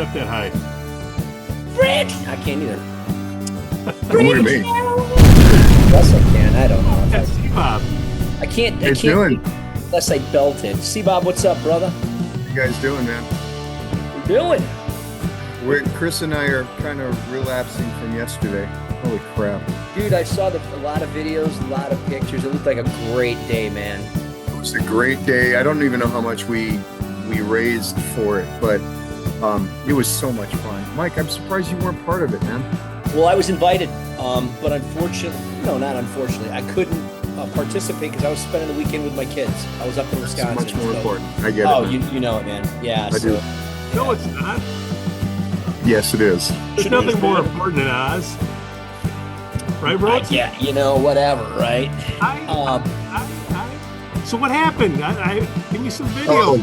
up that high. Rick! I can't either. What do you mean? Yes, I can. I don't know. That's cbob. I can't. How you doing? Unless I belt it. cbob, what's up, brother? What you guys doing, man? What you doing? Chris and I are kind of relapsing from yesterday. Holy crap. Dude, I saw a lot of videos, a lot of pictures. It looked like a great day, man. It was a great day. I don't even know how much we raised for it, but it was so much fun. Mike, I'm surprised you weren't part of it, man. Well, I was invited, but unfortunately, no, not unfortunately, I couldn't participate because I was spending the weekend with my kids. I was up in Wisconsin. It's much more important. I get it. Oh, you know it, man. Yeah. I do. No, it's not. Yes, it is. There's nothing more important than Oz. Right, Rhodes? Yeah, you know, whatever, right? So what happened? Give me some video. Oh.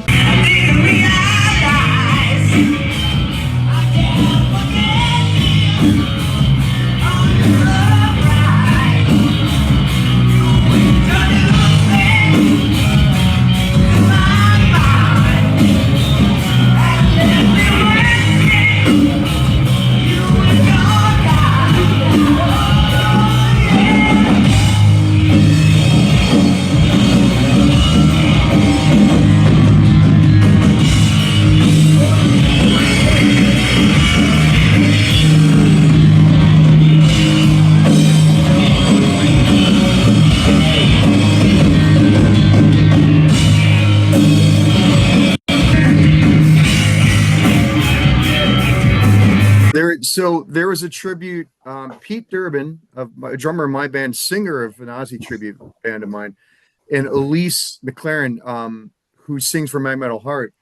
So there was a tribute, Pete Durbin, a drummer in my band, singer of an Ozzy tribute band of mine, and Elise McLearen, who sings for My Metal Heart,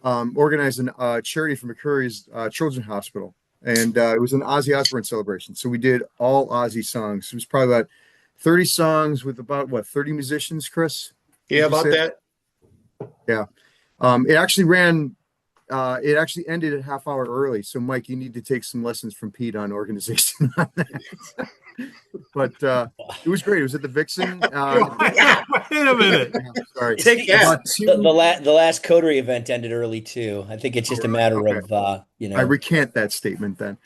organized a charity for McCurry's Children's Hospital. And it was an Ozzy Osbourne celebration. So we did all Ozzy songs. It was probably about 30 songs with about, 30 musicians, Chris? Yeah, about that. Yeah. It actually ran... it actually ended a half hour early. So, Mike, you need to take some lessons from Pete on organization on that. But it was great. It was at the Vixen. Wait a minute. Sorry. Take that. The last Coterie event ended early, too. I think it's just a matter of, I recant that statement then.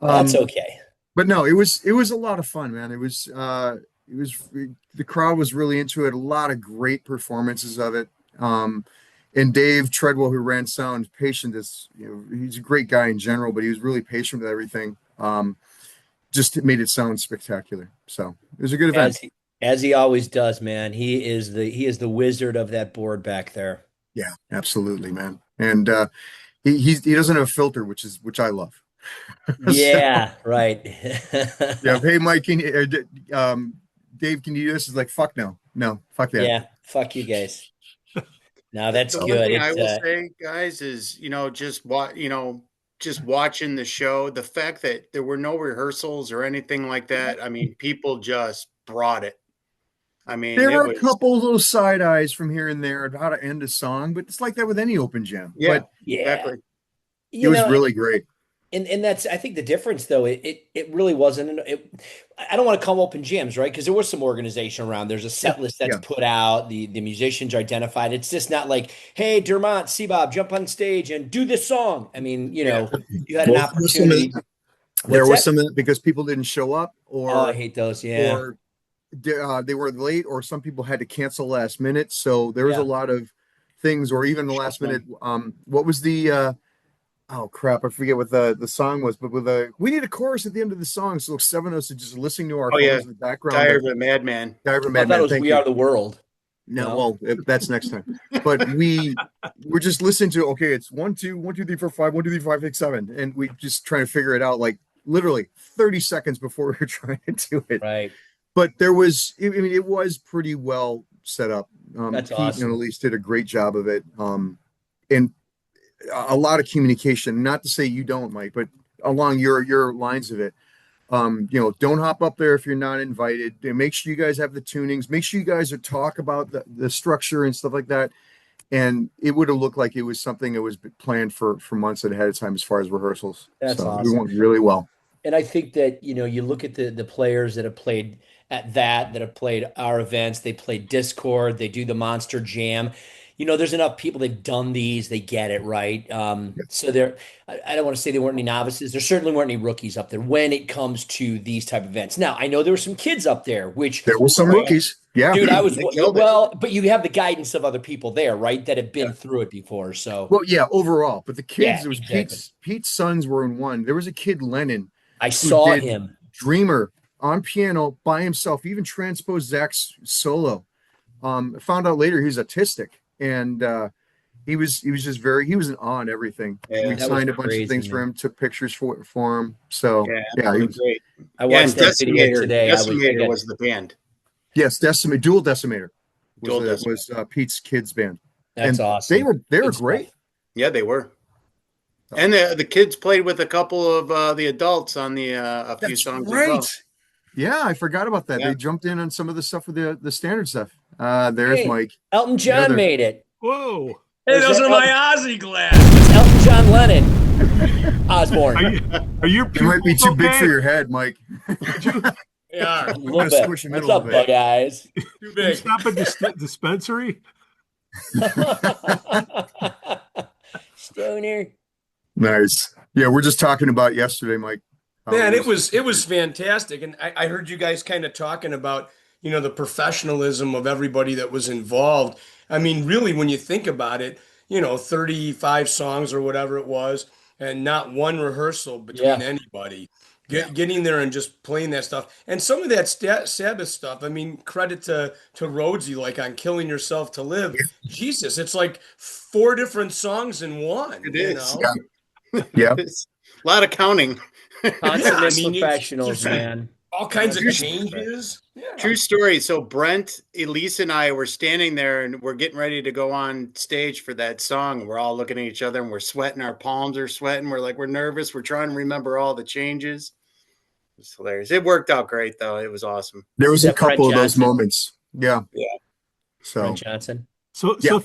That's okay. But no, it was a lot of fun, man. It was the crowd was really into it. A lot of great performances of it. And Dave Treadwell, who ran sound, patient as he's a great guy in general, but he was really patient with everything. Just made it sound spectacular. So it was a good event. As he always does, man. He is the wizard of that board back there. Yeah, absolutely, man. And he doesn't have a filter, which I love. Yeah, right. Yeah. Hey, Mike, Dave, can you do this? Is like, fuck no, fuck that. Yeah, fuck you guys. No, that's the good. Only thing I will say, guys, is just watching the show, the fact that there were no rehearsals or anything like that. I mean, people just brought it. I mean, there were a couple little side eyes from here and there of how to end a song, but it's like that with any open jam. Yeah, but exactly. It was really great. And that's, I think the difference though, it really wasn't, I don't want to call them open jams, right? Because there was some organization around. There's a set list that's put out. The musicians are identified. It's just not like, hey, Dermont, cbob, jump on stage and do this song. I mean, you had an opportunity. There was some of that because people didn't show up, or I hate those. Yeah. Or they were late, or some people had to cancel last minute. So there was a lot of things, or even the last minute. What was the oh crap, I forget what the song was, but we need a chorus at the end of the song, so 7 of us are just listening to our phones in the background. Diary of a Madman. I thought it was We Are the World. No, well, that's next time. But we're just listening to, okay, it's 1 2 1 2 3 4 5 1 2 3 5 6 7, and we just trying to figure it out like literally 30 seconds before we were trying to do it. Right. But it was pretty well set up. That's Pete awesome. and Elise did a great job of it. And a lot of communication, not to say you don't, Mike, but along your lines of it. Don't hop up there if you're not invited. Make sure you guys have the tunings. Make sure you guys are talk about the structure and stuff like that. And it would have looked like it was something that was planned for months ahead of time as far as rehearsals. That's awesome. We went really well. And I think that, you look at the players that have played at that have played our events, they played Discord, they do the Monster Jam. there's enough people, they've done these, they get it, right? So I don't want to say there weren't any novices. There certainly weren't any rookies up there when it comes to these type of events. Now, I know there were some kids up there, which There were some rookies. Yeah. dude, I was They killed it. well, but you have the guidance of other people there, right? That have been through it before. So Well, yeah, overall, but the kids, Yeah, it was exactly. Pete's sons were in one. There was a kid, Lennon, I who saw did him. Dreamer on piano by himself, even transposed Zach's solo. Found out later he was autistic, and he was just he was on everything. Yeah. We That was signed a bunch crazy, of things for man. him, took pictures for him. So Yeah, yeah, he absolutely was, great. I Yeah, watched and that video Decimator. today. Decimator was the band. yes, Dual Decimator Dual was Pete's kids band. That's And awesome. they were Good great. stuff. Yeah, they were. And the kids played with a couple of the adults on a few That's songs as right. well. Yeah, I forgot about that. Yeah. They jumped in on some of the stuff with the standard stuff. There's Hey, Mike. Elton John Another- made it. Whoa. Hey, Is those that are my Ozzy glasses. It's Elton John Lennon. Osbourne. Are your It might be pupils too big okay? for your head, Mike. Yeah, A I'm little gonna bit. squish him in What's a up, little bit. bug eyes? too Can you big. stop at the dispensary? Stoner. Nice. Yeah, we're just talking about yesterday, Mike. Man, it was fantastic, and I heard you guys kind of talking about the professionalism of everybody that was involved. I mean, really, when you think about it, 35 songs or whatever it was, and not one rehearsal between Yeah. anybody. Getting there and just playing that stuff, and some of that Sabbath stuff. I mean, credit to Rhodesy, like on "Killing Yourself to Live." Jesus, it's like 4 different songs in one. It you is. know? Yeah. It's a lot of counting. Consummate I mean, professionals, there's man. all kinds of True- changes. Yeah. True story. So Brent, Elise, and I were standing there, and we're getting ready to go on stage for that song. We're all looking at each other, and we're sweating. Our palms are sweating. We're nervous. We're trying to remember all the changes. It's hilarious. It worked out great, though. It was awesome. There was Is a that Brent couple of those Johnson? moments. Yeah. Yeah. So Brent Johnson. So Yeah.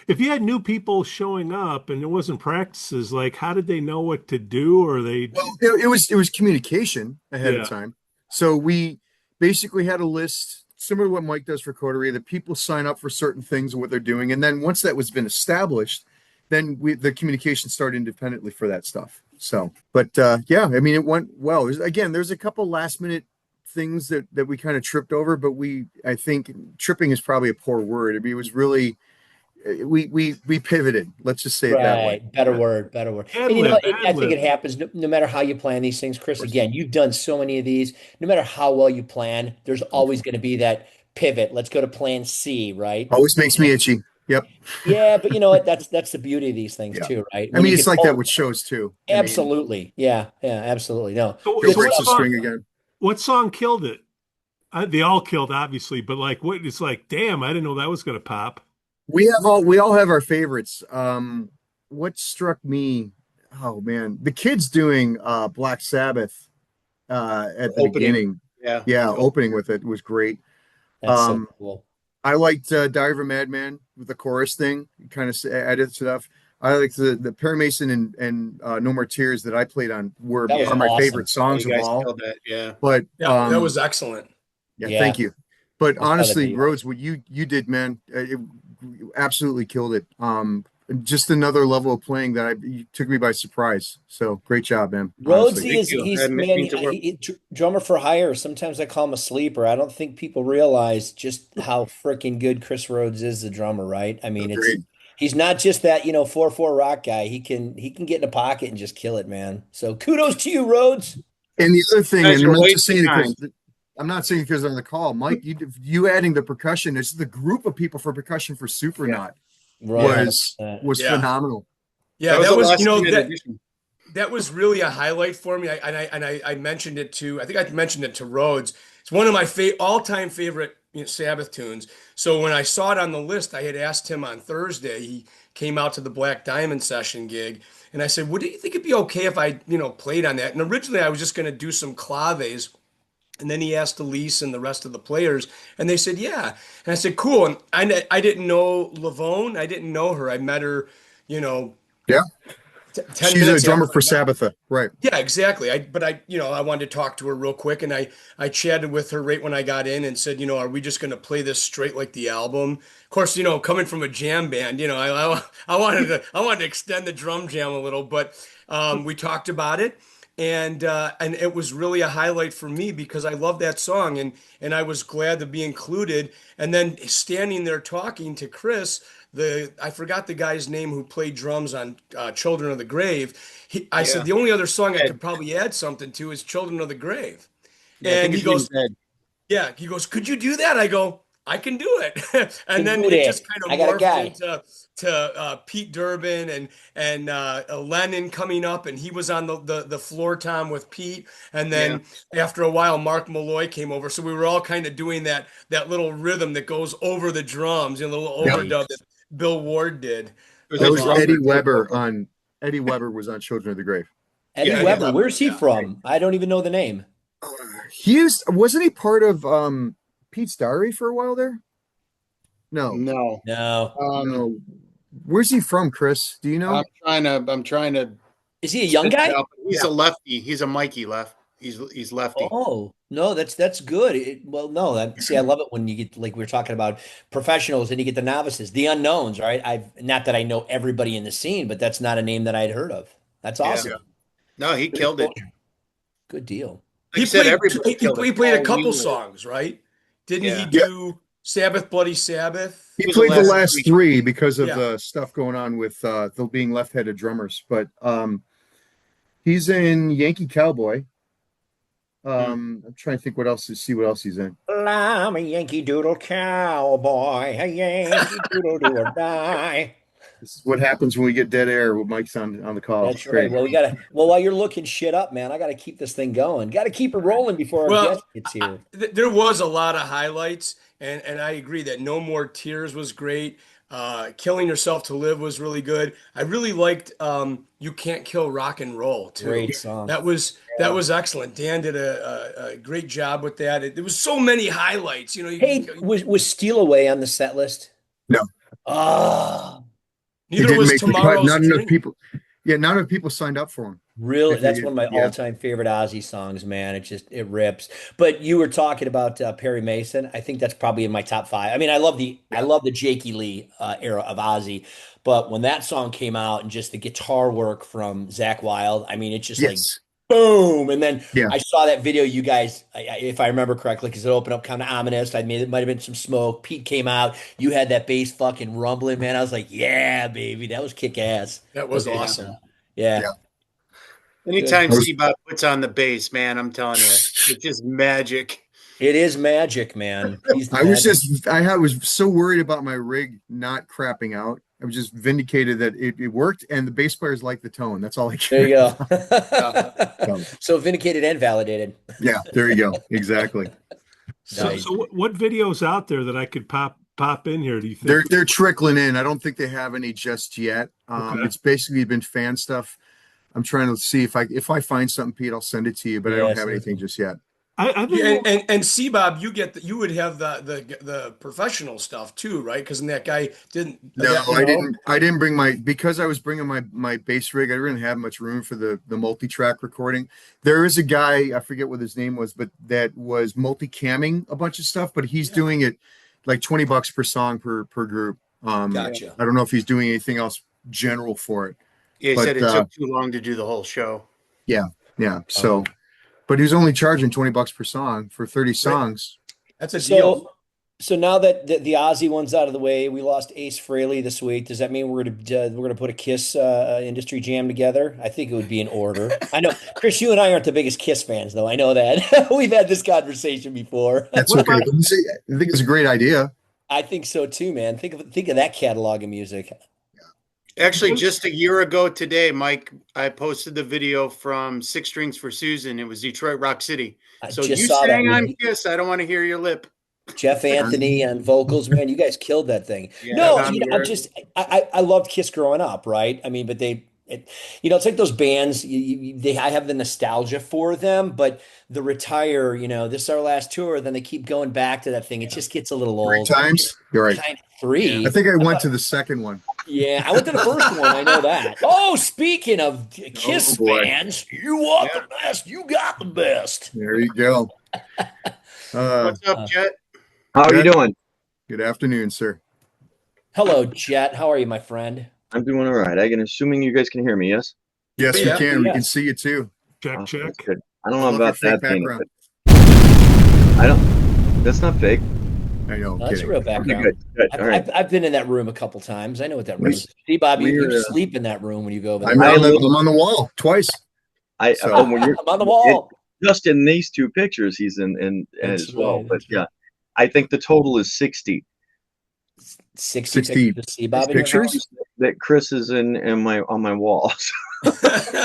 if you had new people showing up and there wasn't practices, like how did they know what to do? Or they well, it was communication ahead Yeah. of time. So we basically had a list similar to what Mike does for Coterie, that people sign up for certain things and what they're doing, and then once that was been established, then the communication started independently for that stuff. So, but yeah, I mean, it went well. There's a couple last minute things that we kind of tripped over, but I think tripping is probably a poor word. I mean, it was really we pivoted. Let's just say it that way. Right. Better word. Better word. Ad And lib, I ad think lib. it happens no matter how you plan these things, Chris. Again, you've done so many of these. No matter how well you plan, there's always going to be that pivot. Let's go to plan C, right? Always makes me itchy. Yep. Yeah, but you know what? That's the beauty of these things Yeah. too, right? I When mean, you it's can like that hold- with shows too. I mean, Absolutely. Yeah, absolutely. No. So- Joe so breaks what the string song- again. What song killed it? They all killed, obviously, but like, what? It's like, damn, I didn't know that was gonna pop. We all have our favorites. What struck me? Oh man, the kids doing Black Sabbath at the Opening. beginning. Yeah. Yeah, opening with it was great. That's Um, so cool. I liked Diary of a Madman with the chorus thing, kind of added stuff. I liked the Perry Mason and No More Tears that I played on That was are my awesome. favorite songs You of guys all. killed that. Yeah. But Yeah, that was excellent. yeah, Yeah. thank you. But I saw the honestly, video. Rhodes, what you did, man, you absolutely killed it. Just another level of playing that you took me by surprise. So great job, man. honestly. Rhodesy is Thank you. he's That man, means it worked. drummer for hire. Sometimes I call him a sleeper. I don't think people realize just how freaking good Chris Rhodes is, the drummer, right? I mean, Agreed. he's not just that, 4/4 rock guy. He can get in a pocket and just kill it, man. So kudos to you, Rhodes. And the other thing, Guys and are I'm not just wasting saying it time. because I'm not saying because on the call, Mike, you adding the percussion. It's the group of people for percussion for Supernaut Right. was Yeah. phenomenal. Yeah, a that was last minute that addition. that was really a highlight for me. I mentioned it to I think I mentioned it to Rhodes. It's one of my all-time favorite Sabbath tunes. So when I saw it on the list, I had asked him on Thursday. He came out to the Black Diamond session gig, and I said, "Would you think it'd be okay if I played on that?" And originally I was just going to do some claves. And then he asked Elise and the rest of the players, and they said, yeah. And I said, cool. And I didn't know Lavone. I didn't know her. I met her, Yeah. 10 She's a minutes drummer after for I got- Sabbatha, right? Yeah, exactly. I wanted to talk to her real quick, and I chatted with her right when I got in and said, are we just going to play this straight like the album? Of course, coming from a jam band, I wanted to extend the drum jam a little, but we talked about it, and it was really a highlight for me because I love that song, and I was glad to be included. And then standing there talking to Chris. I forgot the guy's name who played drums on Children of the Grave. I said the only other song I could probably add something to is Children of the Grave. Yeah, I think And he his name's goes, Ed. yeah, he goes, could you do that? I go, I can do it. And then do it that. just kind of I got a morphed guy. into Pete Durbin and Lennon coming up, and he was on the floor tom with Pete. And then after a while, Mark Malloy came over. So we were all kind of doing that little rhythm that goes over the drums, a little overdub that Bill Ward did. That was drummer, Eddie too. Weber Eddie Weber was on Children of the Grave. Eddie Yeah, Weber, yeah. where's he Yeah. from? I don't even know the name. Wasn't he part of Pete's Diary for a while there? No. No. No. No. Where's he from, Chris? Do you know? I'm trying to. Is he a young guy? He's a lefty. He's a Mikey left. He's lefty. Oh, no, that's good. See, I love it when you get, like we were talking about professionals and you get the novices, the unknowns, right? Not that I know everybody in the scene, but that's not a name that I'd heard of. That's awesome. Yeah. No, he killed it. Good deal. Like I said, everybody killed He it. played a All couple we were. songs, right? Didn't Yeah. he do Sabbath, Bloody Sabbath? He was played the the last last three. three because of Yeah. the stuff going on with the being left-handed drummers. But he's in Yankee Cowboy. I'm trying to think what else he's in. Well, I'm a Yankee Doodle cowboy, a Yankee Doodle do or die. This is what happens when we get dead air with Mike's on the call. That's Great. right. Well, while you're looking shit up, man, I gotta keep this thing going. Gotta keep it rolling before our Well, guest gets here. There was a lot of highlights, and I agree that No More Tears was great. Killing Yourself to Live was really good. I really liked You Can't Kill Rock and Roll too. Great song. That was excellent. Dan did a great job with that. There was so many highlights. Hey, was Steal Away on the set list? No. Oh, He neither didn't was make the cut. Tomorrow's Not enough Dream. people. Yeah, not enough people signed up for him. really? If That's you- one of my yeah. all-time favorite Ozzy songs, man. It rips. But you were talking about Perry Mason. I think that's probably in my top 5. I mean, I love the Jakey Lee era of Ozzy, but when that song came out and just the guitar work from Zakk Wylde, I mean, it's just like Yes. boom. And then Yeah. I saw that video you guys, if I remember correctly, because it opened up kind of ominous. It might have been some smoke. Pete came out. You had that bass fucking rumbling, man. I was like, yeah, baby, that was kick ass. That was awesome. Yeah. Yeah. Anytime I was- cbob puts on the bass, man, I'm telling you, it's just magic. It is magic, man. He's I was magic. I was so worried about my rig not crapping out. I was just vindicated that it worked, and the bass players liked the tone. That's all I There you cared. go. So vindicated and validated. Yeah, there you go. Exactly. Nice. So what videos out there that I could pop in here? Do you think? They're trickling in. I don't think they have any just yet. Okay. It's basically been fan stuff. I'm trying to see if I find something, Pete, I'll send it to you, but I don't Yes, have anything just yet. I think Yeah, and cbob, you would have the professional stuff too, right? Because that guy didn't. No, that- I didn't bring because I was bringing my bass rig. I didn't have much room for the multi-track recording. There is a guy, I forget what his name was, but that was multi-camming a bunch of stuff, but he's doing it like $20 per song per group. Gotcha. I don't know if he's doing anything else general for it. Yeah, he But, said it took too long to do the whole show. Yeah. So, but he was only charging $20 per song for 30 songs. That's a deal. So now that the Ozzy one's out of the way, we lost Ace Frehley this week. Does that mean we're gonna put a Kiss industry jam together? I think it would be in order. I know, Chris, you and I aren't the biggest Kiss fans, though. I know that. We've had this conversation before. That's What okay. about- I think it's a great idea. I think so too, man. Think of that catalog of music. Actually, just a year ago today, Mike, I posted the video from Six Strings for Susan. It was Detroit Rock City. I So just you saw that sang on movie. Kiss. I don't want to hear your lip. Jeff Anthony on vocals, man. You guys killed that thing. Yeah, No, Tom York. I loved Kiss growing up, right? I mean, but it's like those bands. I have the nostalgia for them, but the retire. This is our last tour. Then they keep going back to that thing. It just gets a little Three old. times. You're right. Kind of 3. I think I went to the second one. Yeah, I went to the first one. I know that. Oh, speaking of Kiss boy. fans, you want the best. You got the best. There you go. What's up, Jet? How are you Jet? doing? Good afternoon, sir. Hello, Jet. How are you, my friend? I'm doing all right. I'm assuming you guys can hear me, yes? Yes, Yeah. we can. We can Yes. see you too. Check, Awesome, check. that's good. I don't I know love about your that fake being background. I don't. That's not fake. I know. I'm No, that's a kidding. real Okay, background. good. Good. All right. I've been in that room a couple times. I know what that room We- is. See, Bobby, you we're, sleep in that room when you go over there. I'm, I on the, live- I'm on the wall twice. So- Oh, when you're I'm on the wall. just in these two pictures, he's in That's as well. right, But that's yeah, I think the total is 60 60 60 pictures to see Bob in your pictures? house? that Chris is in my on my wall.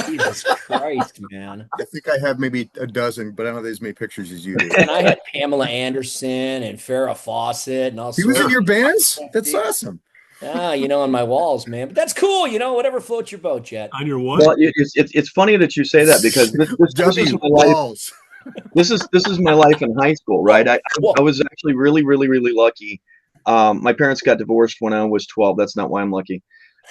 Jesus Christ, man. I think I have maybe a dozen, but I don't have as many pictures as you do. And I had Pamela Anderson and Farrah Fawcett and all He was sorts in your of bands? That's awesome. on my walls, man. But that's cool, whatever floats your boat, Jet. On your what? Well, it's funny that you say that because this is W my life. walls. This is my life in high school, right? I was actually really, really, really lucky. My parents got divorced when I was 12. That's not why I'm lucky.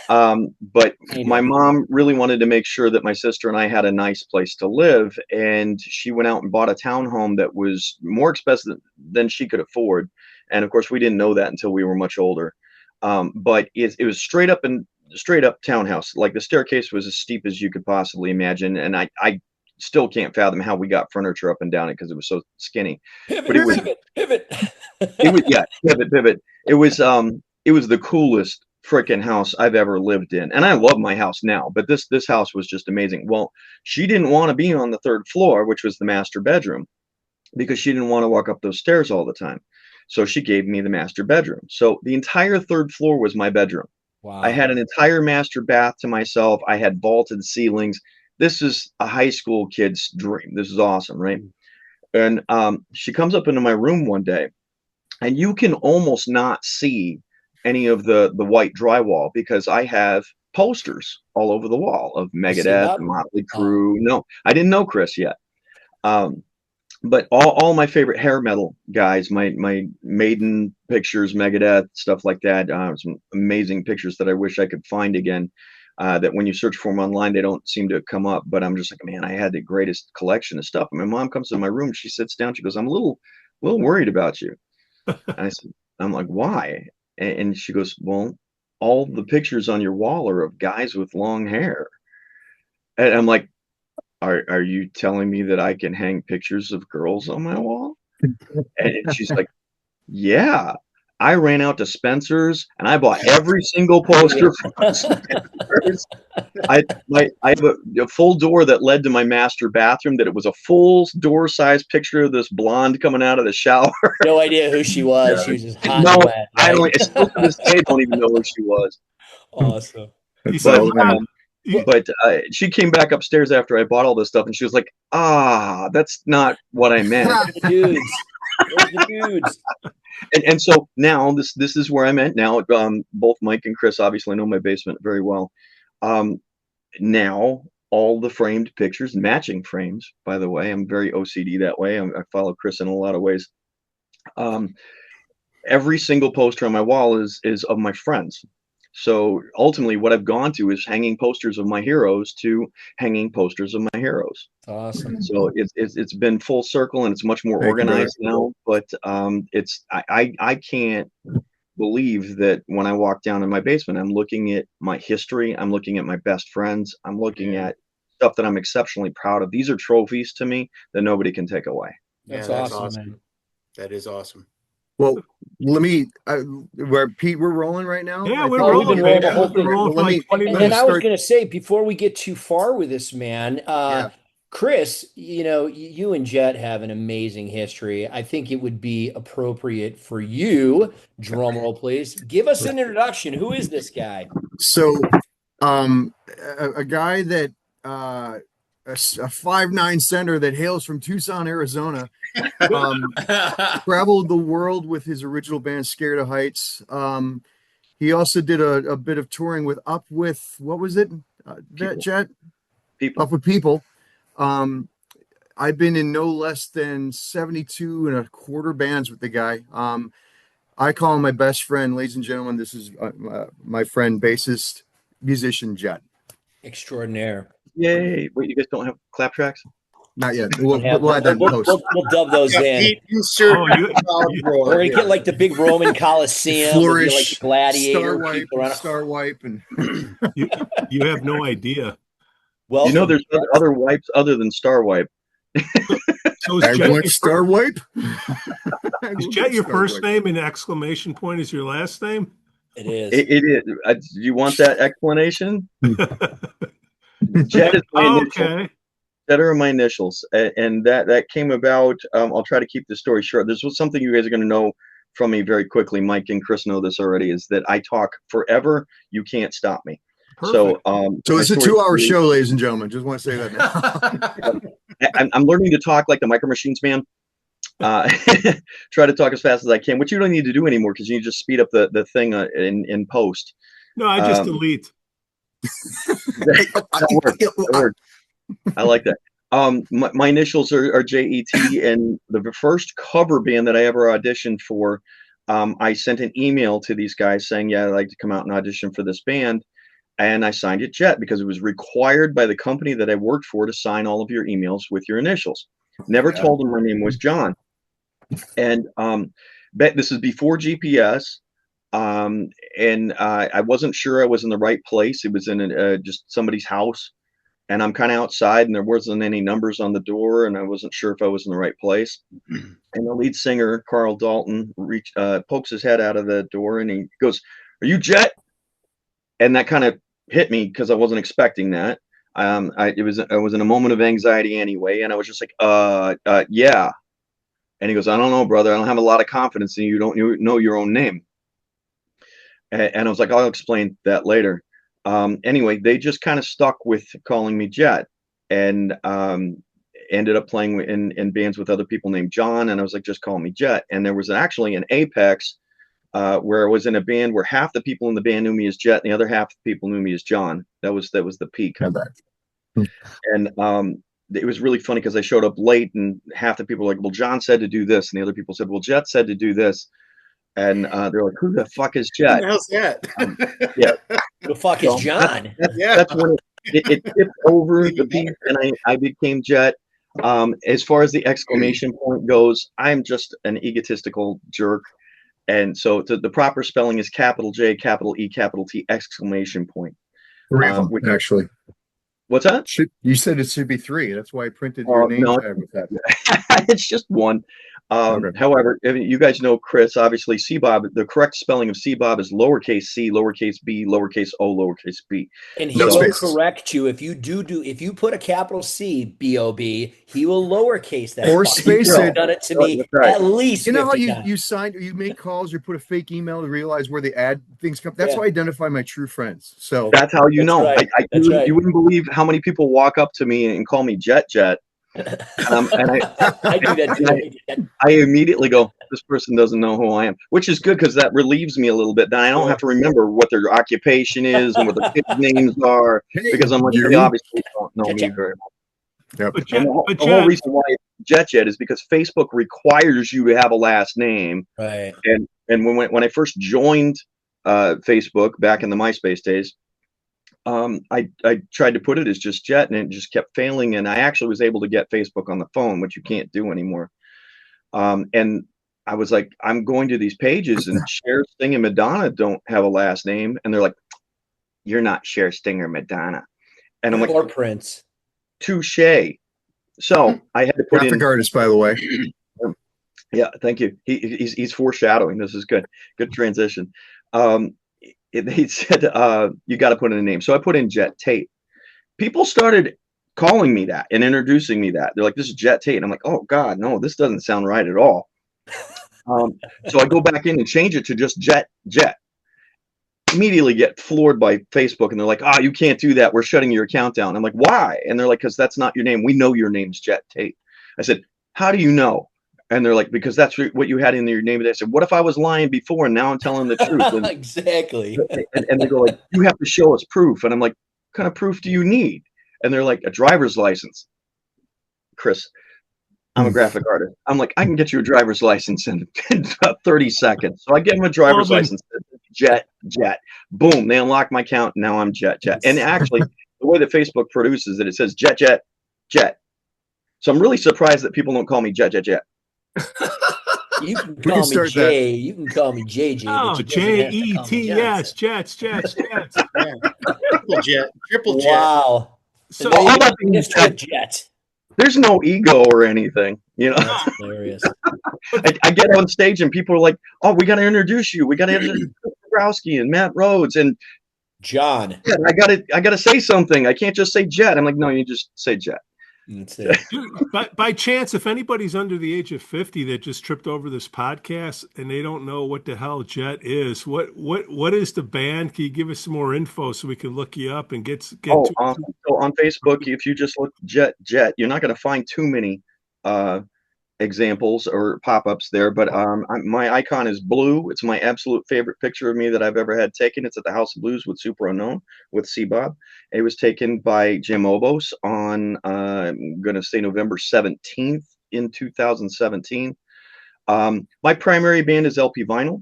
But my mom really wanted to make sure that my sister and I had a nice place to live, and she went out and bought a townhome that was more expensive than she could afford. And of course, we didn't know that until we were much older. But it was straight up townhouse. Like the staircase was as steep as you could possibly imagine, and I still can't fathom how we got furniture up and down it because it was so skinny. But it was Pivot. it was pivot. It was the coolest freaking house I've ever lived in, and I love my house now. But this house was just amazing. Well, she didn't want to be on the third floor, which was the master bedroom, because she didn't want to walk up those stairs all the time. So she gave me the master bedroom. So the entire third floor was my bedroom. Wow. I had an entire master bath to myself. I had vaulted ceilings. This is a high school kid's dream. This is awesome, right? And she comes up into my room one day, and you can almost not see any of the white drywall because I have posters all over the wall of Megadeth, Motley Crue. No, I didn't know Chris yet. But all my favorite hair metal guys, my Maiden pictures, Megadeth, stuff like that. Some amazing pictures that I wish I could find again. That when you search for them online, they don't seem to come up. But I'm just like, man, I had the greatest collection of stuff. And my mom comes to my room, she sits down, she goes, I'm a little worried about you. And I said, I'm like, why? And she goes, well, all the pictures on your wall are of guys with long hair. And I'm like, are you telling me that I can hang pictures of girls on my wall? And she's like, yeah. I ran out to Spencer's and I bought every single poster from Spencer's. I have a full door that led to my master bathroom, that it was a full door size picture of this blonde coming out of the shower. No idea who she was. She was just hot No, and wet. Right? I still to this day don't even know who she was. Awesome. He said, But she came back upstairs after I bought all this stuff, and she was like, that's not what I meant. Those the dudes. And so now this is where I'm at now. Both Mike and Chris obviously know my basement very well. Now all the framed pictures, matching frames, by the way, I'm very OCD that way. I follow Chris in a lot of ways. Every single poster on my wall is of my friends. So ultimately what I've gone to is hanging posters of my heroes to hanging posters of my heroes. Awesome. So it's been full circle, and it's much more organized now. But I can't believe that when I walk down in my basement, I'm looking at my history, I'm looking at my best friends, I'm looking at stuff that I'm exceptionally proud of. These are trophies to me that nobody can take away. That's awesome, man. That is awesome. Well, let me. Pete, we're rolling right now. yeah, we're Oh, we've rolling, been man. rolling the whole We've been thing. rolling for Let me- like 20 And minutes. I was going to say, before we get too far with this, man, Chris, you and Jet have an amazing history. I think it would be appropriate for you, drum roll, please. Give us an introduction. Who is this guy? So, a guy that a 5'9" center that hails from Tucson, Arizona, traveled the world with his original band Scared of Heights. He also did a bit of touring with Up With, what was it? Jet? People. Up With People. I've been in no less than 72 and a quarter bands with the guy. I call him my best friend, ladies and gentlemen. This is my friend, bassist, musician, Jet. Extraordinaire. Yay! Wait, you guys don't have clap tracks? Not yet. We'll, We'll add that in post. we'll dub those Yeah, in. Pete, insert Oh, crowd roar. We're gonna Yeah. get like the big Roman Coliseum, there'll be like Flourish, the gladiator, star wipe, people around. star wipe, and You have no idea. Welcome. You know, there's other wipes other than Star Wipe. So I is Jet, want your, star wipe. is Jet your first name and exclamation point is your last name? It is. It is. You want that explanation? Jet is my Oh, initial. okay. That are my initials, and that came about. I'll try to keep the story short. This was something you guys are going to know from me very quickly. Mike and Chris know this already. Is that I talk forever. You can't stop me. Perfect. So it's a my story 2-hour is- show, ladies and gentlemen. Just want to say that now. I'm learning to talk like the Micro Machines man. Try to talk as fast as I can, which you don't need to do anymore because you just speed up the thing in post. No, I just delete. That works. That works. I like that. My initials are JET, and the first cover band that I ever auditioned for, I sent an email to these guys saying, yeah, I'd like to come out and audition for this band. And I signed it Jet because it was required by the company that I worked for to sign all of your emails with your initials. Never told them my name was John. And this is before GPS. And I wasn't sure I was in the right place. It was in just somebody's house. And I'm kind of outside, and there wasn't any numbers on the door, and I wasn't sure if I was in the right place. And the lead singer, Carl Dalton, pokes his head out of the door, and he goes, "Are you Jet?" And that kind of hit me because I wasn't expecting that. I was in a moment of anxiety anyway, and I was just like, yeah. And he goes, "I don't know, brother. I don't have a lot of confidence in you. You don't know your own name." And I was like, "I'll explain that later." Anyway, they just kind of stuck with calling me Jet, and ended up playing in bands with other people named John. And I was like, just call me Jet. And there was actually an Apex where I was in a band where half the people in the band knew me as Jet, and the other half of the people knew me as John. That was the peak. And it was really funny because I showed up late, and half the people were like, "Well, John said to do this," and the other people said, "Well, Jet said to do this." And they're like, "Who the fuck is Jet?" How's that? Yeah. Who the fuck is John? That's when it tipped over the peak, and I became Jet. As far as the exclamation point goes, I'm just an egotistical jerk. And so the proper spelling is capital J, capital E, capital T, exclamation point. 3 of them, actually. What's that? You said it should be 3. That's why I printed your name no. tag with that. It's just one. Okay. However, you guys know Chris, obviously cbob, the correct spelling of cbob is lowercase c, lowercase b, lowercase o, lowercase b. And he No will spaces. correct you if you if you put a capital C, B-O-B, he will lowercase that. Or fuck. space He's it. done it to me That's right. at least You know how 50 times. you make calls or put a fake email to realize where the ad things come. That's Yeah. how I identify my true friends. So That's how you That's know. right. That's right. You wouldn't believe how many people walk up to me and call me Jet. And I do that too. I immediately go, this person doesn't know who I am, which is good because that relieves me a little bit. Then I don't have to remember what their occupation is and what their kids' names are, because I'm like, they obviously don't know me very well. Yep. But Jet, And the but whole Jet, reason why it's Jet is because Facebook requires you to have a last name. Right. And when I first joined Facebook back in the MySpace days, I tried to put it as just Jet, and it just kept failing. And I actually was able to get Facebook on the phone, which you can't do anymore. And I was like, I'm going to these pages, and Cher, Sting, and Madonna don't have a last name. And they're like, you're not Cher, Sting, or Madonna. And I'm like, Or Prince. touche. So I had to put graphic in. artist, by the way. Yeah, thank you. He's foreshadowing. This is good. Good transition. They said you got to put in a name, so I put in Jet Tate. People started calling me that and introducing me that. They're like, "This is Jet Tate," and I'm like, "Oh God, no, this doesn't sound right at all." So I go back in and change it to just Jet. Immediately get floored by Facebook, and they're like, "Ah, you can't do that. We're shutting your account down." I'm like, "Why?" And they're like, "Because that's not your name. We know your name's Jet Tate." I said, "How do you know?" And they're like, "Because that's what you had in your name." And I said, "What if I was lying before and now I'm telling the truth?" And, Exactly. and they go like, "You have to show us proof." And I'm like, "What kind of proof do you need?" And they're like, "A driver's license." Chris, I'm a graphic artist. I'm like, I can get you a driver's license in about 30 seconds. So I give them a driver's license. Jet. Boom. They unlock my account. Now I'm Jet. And actually, the way that Facebook produces it, it says Jet. So I'm really surprised that people don't call me Jet. You can call me Jay. You can call me JJ. Oh, JET. Jets. Triple jet. Wow. So Jet. There's no ego or anything, you know. That's hilarious. I get on stage and people are like, "Oh, we got to introduce you. We got to introduce Browski and Matt Rhodes and John." Yeah, I gotta say something. I can't just say Jet. I'm like, no, you just say Jet. That's it. By chance, if anybody's under the age of 50 that just tripped over this podcast and they don't know what the hell Jet is, what is the band? Can you give us some more info so we can look you up and get So on Facebook, if you just look Jet, you're not going to find too many examples or pop-ups there, but my icon is blue. It's my absolute favorite picture of me that I've ever had taken. It's at the House of Blues with Super Unknown with cbob. It was taken by Jim Obos on I'm gonna say November 17th in 2017. My primary band is LP Vinyl,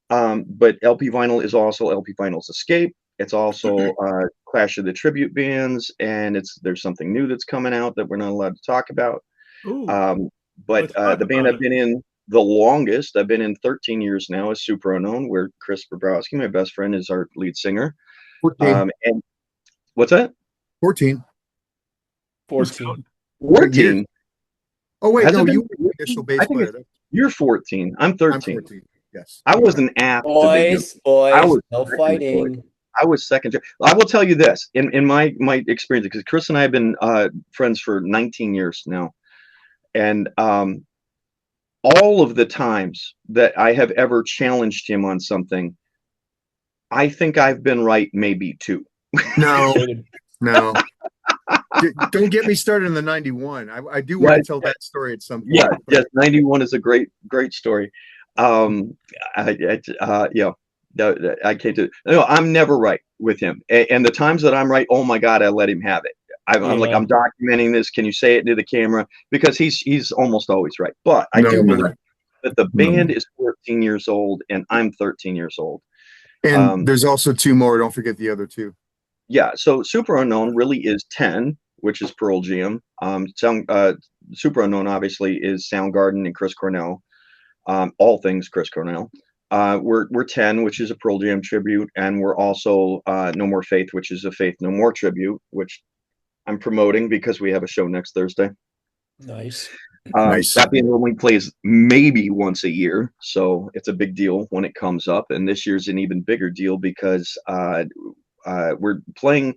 but LP Vinyl is also LP Vinyl's Escape. It's also Clash of the Tribute Bands, and there's something new that's coming out that we're not allowed to talk about. But the band I've been in the longest, I've been in 13 years now, is Super Unknown, where Chris Bobrowski, my best friend, is our lead singer. 14. And what's that? 14. 14. 14. Oh, wait, no, you were the initial bass I think player. You're 14. I'm 13. I'm 14. Yes. I wasn't apt Boys, no fighting. I was second. I will tell you this, in my experience, because Chris and I have been friends for 19 years now. And all of the times that I have ever challenged him on something, I think I've been right maybe two. No. Don't get me started in the 91. I do want to tell that story at some point. Yes, 91 is a great story. I can't do it. No, I'm never right with him. And the times that I'm right, oh my God, I let him have it. I'm like, I'm documenting this. Can you say it to the camera? Because he's almost always right. But I do believe that the band is 14 years old and I'm 13 years old. And there's also two more. Don't forget the other two. Yeah. So Super Unknown really is 10, which is Pearl Jam. Super Unknown obviously is Soundgarden and Chris Cornell. All things Chris Cornell. We're 10, which is a Pearl Jam tribute, and we're also No More Faith, which is a Faith No More tribute, which I'm promoting because we have a show next Thursday. Nice. That being only plays maybe once a year, so it's a big deal when it comes up. And this year's an even bigger deal because we're playing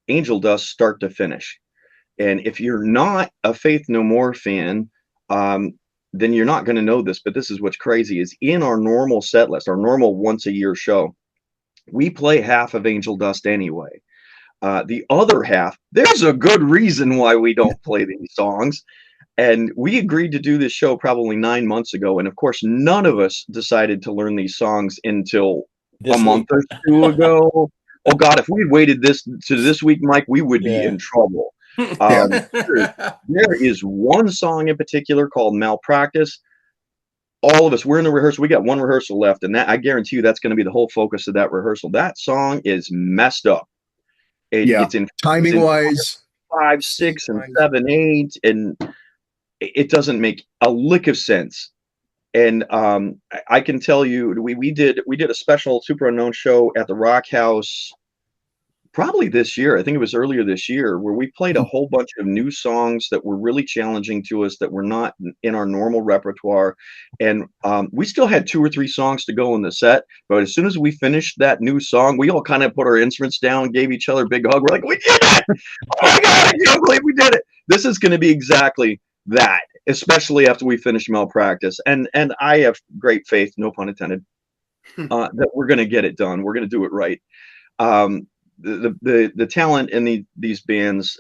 Angel Dust start to finish. And if you're not a Faith No More fan, then you're not going to know this, but this is what's crazy is in our normal set list, our normal once a year show, we play half of Angel Dust anyway. The other half, there's a good reason why we don't play these songs. And we agreed to do this show probably 9 months ago. And of course, none of us decided to learn these songs until a month or two ago. Oh God, if we had waited this week, Mike, we would be in trouble. There is one song in particular called Malpractice. All of us, we're in the rehearsal. We got one rehearsal left, and that I guarantee you that's going to be the whole focus of that rehearsal. That song is messed up. It's in timing wise 5, 6, and 7, 8, and it doesn't make a lick of sense. And I can tell you, we did a special Super Unknown show at the Rock House. Probably this year, I think it was earlier this year, where we played a whole bunch of new songs that were really challenging to us that were not in our normal repertoire. And we still had 2 or 3 songs to go in the set. But as soon as we finished that new song, we all kind of put our instruments down, gave each other a big hug. We're like, we did it! Oh my God, I can't believe we did it. This is going to be exactly that, especially after we finish Malpractice. And I have great faith, no pun intended, that we're going to get it done. We're going to do it right. The talent in these bands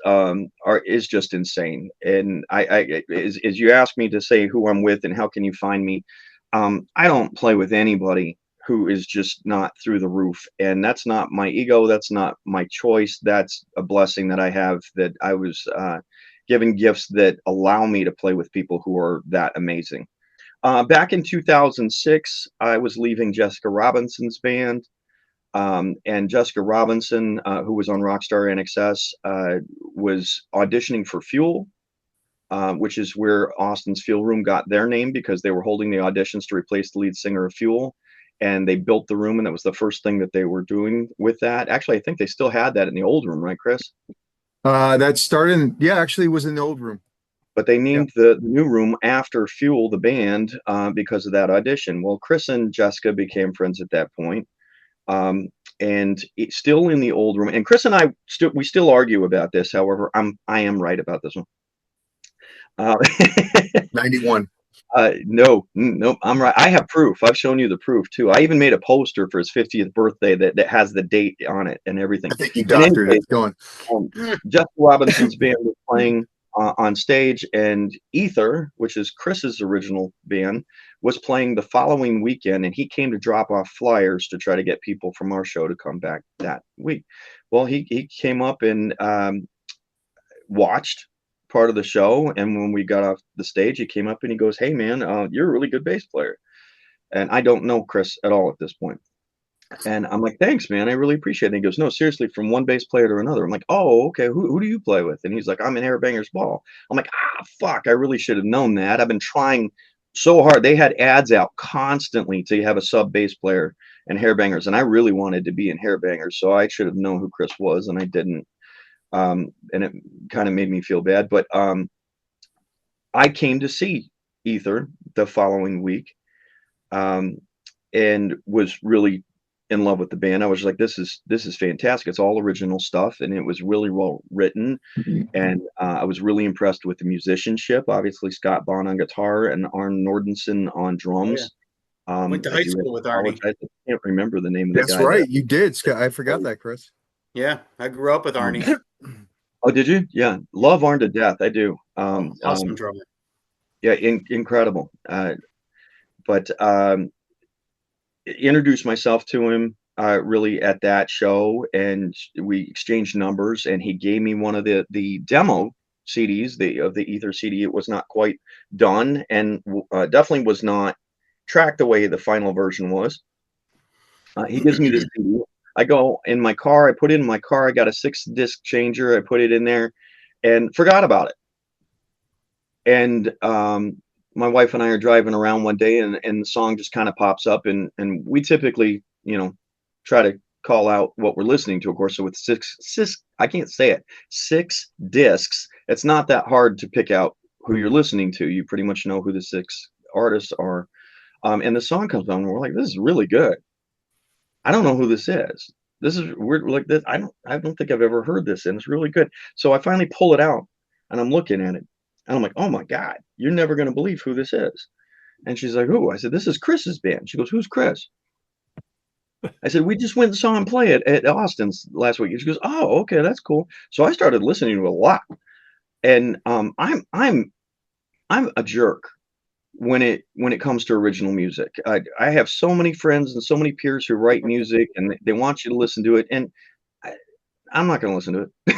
is just insane. And as you ask me to say who I'm with and how can you find me, I don't play with anybody who is just not through the roof. And that's not my ego. That's not my choice. That's a blessing that I have, that I was given gifts that allow me to play with people who are that amazing. Back in 2006, I was leaving Jessica Robinson's band. And Jessica Robinson, who was on Rockstar NXS, was auditioning for Fuel, which is where Austin's Fuel Room got their name, because they were holding the auditions to replace the lead singer of Fuel. And they built the room, and that was the first thing that they were doing with that. Actually, I think they still had that in the old room, right, Chris? That started, yeah, actually was in the old room. But they named the new room after Fuel, the band, because of that audition. Well, Chris and Jessica became friends at that point. And it's still in the old room. And Chris and I we still argue about this. However, I am right about this one. 91. No, I'm right. I have proof. I've shown you the proof too. I even made a poster for his 50th birthday that has the date on it and everything. I think you doctored it. Going. Jessica Robinson's band was playing on stage, and Ether, which is Chris's original band, was playing the following weekend, and he came to drop off flyers to try to get people from our show to come back that week. Well, he came up and watched part of the show, and when we got off the stage, he came up and he goes, "Hey man, you're a really good bass player." And I don't know Chris at all at this point. And I'm like, "Thanks, man. I really appreciate it." And he goes, "No, seriously, from one bass player to another." I'm like, "Oh, okay. Who do you play with?" And he's like, "I'm in Hairbangers Ball." I'm like, fuck. I really should have known that. I've been trying so hard. They had ads out constantly to have a sub bass player in Hairbangers, and I really wanted to be in Hairbangers, so I should have known who Chris was, and I didn't. And it kind of made me feel bad. But I came to see Ether the following week, and was really in love with the band. I was like, this is fantastic. It's all original stuff, and it was really well written. And I was really impressed with the musicianship. Obviously, Scott Bond on guitar and Arn Nordenson on drums. Went to high school with Arnie. I can't remember the name of the guy. That's right. You did, Scott. I forgot that, Chris. Yeah, I grew up with Arnie. Oh, did you? Yeah, love Arn to death. I do. Awesome drummer. Yeah, incredible. But introduced myself to him really at that show, and we exchanged numbers, and he gave me one of the demo CDs of the Ether CD. It was not quite done, and definitely was not tracked the way the final version was. He gives me this CD. I go in my car, I put it in my car, I got a 6-disc changer, I put it in there and forgot about it. And my wife and I are driving around one day, and the song just kind of pops up, and we typically, try to call out what we're listening to, of course. So with six, I can't say it, 6 discs, it's not that hard to pick out who you're listening to. You pretty much know who the 6 artists are. And the song comes on, and we're like, this is really good. I don't know who this is. This is weird. Like this, I don't think I've ever heard this, and it's really good. So I finally pull it out, and I'm looking at it, and I'm like, oh my God, you're never going to believe who this is. And she's like, who? I said, this is Chris's band. She goes, who's Chris? I said, we just went and saw him play it at Austin's last week. And she goes, oh, okay, that's cool. So I started listening to a lot, and I'm a jerk when it comes to original music. I have so many friends and so many peers who write music, and they want you to listen to it, and I'm not going to listen to it.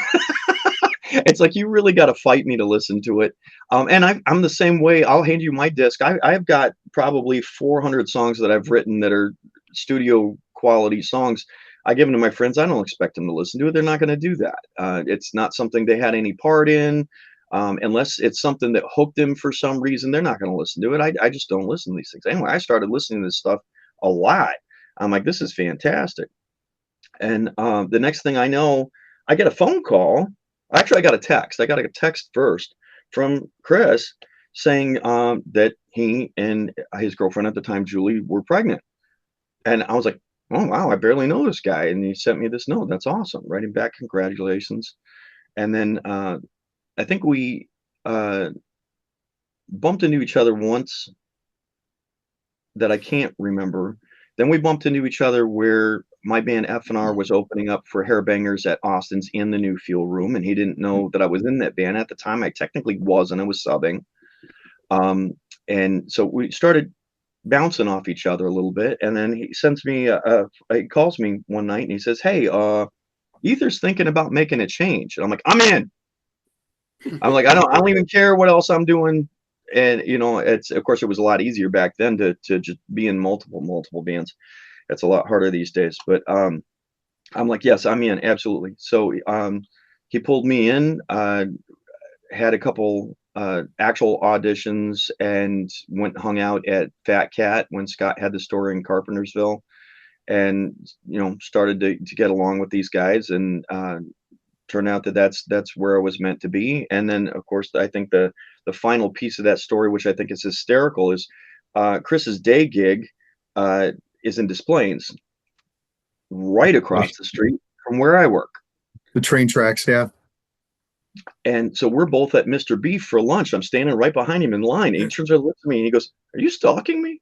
It's like, you really got to fight me to listen to it. And I'm the same way. I'll hand you my disc. I've got probably 400 songs that I've written that are studio quality songs. I give them to my friends. I don't expect them to listen to it. They're not going to do that. It's not something they had any part in. Unless it's something that hooked them for some reason, they're not going to listen to it. I just don't listen to these things. Anyway, I started listening to this stuff a lot. I'm like, this is fantastic. And the next thing I know, I get a phone call. Actually, I got a text. I got a text first from Chris saying that he and his girlfriend at the time, Julie, were pregnant. And I was like, oh, wow, I barely know this guy. And he sent me this note. That's awesome. Writing back, congratulations. And then I think we bumped into each other once that I can't remember. Then we bumped into each other where my band F&R was opening up for Hairbangers at Austin's in the new Fuel Room, and he didn't know that I was in that band at the time. I technically wasn't. I was subbing. And so we started bouncing off each other a little bit, and then he sends me he calls me one night, and he says, hey, Ether's thinking about making a change. And I'm like, I'm in. I'm like, I don't even care what else I'm doing. And it's, of course, it was a lot easier back then to just be in multiple bands. It's a lot harder these days. But I'm like, yes, I'm in, absolutely. So he pulled me in, had a couple actual auditions, and hung out at Fat Cat when Scott had the store in Carpentersville, and started to get along with these guys, and turned out that that's where I was meant to be. And then, of course, I think the final piece of that story, which I think is hysterical, is Chris's day gig is in Des Plaines, right across the street from where I work. The train tracks, yeah. And so we're both at Mr. Beef for lunch. I'm standing right behind him in line. And he turns around, looks at me, and he goes, "Are you stalking me?"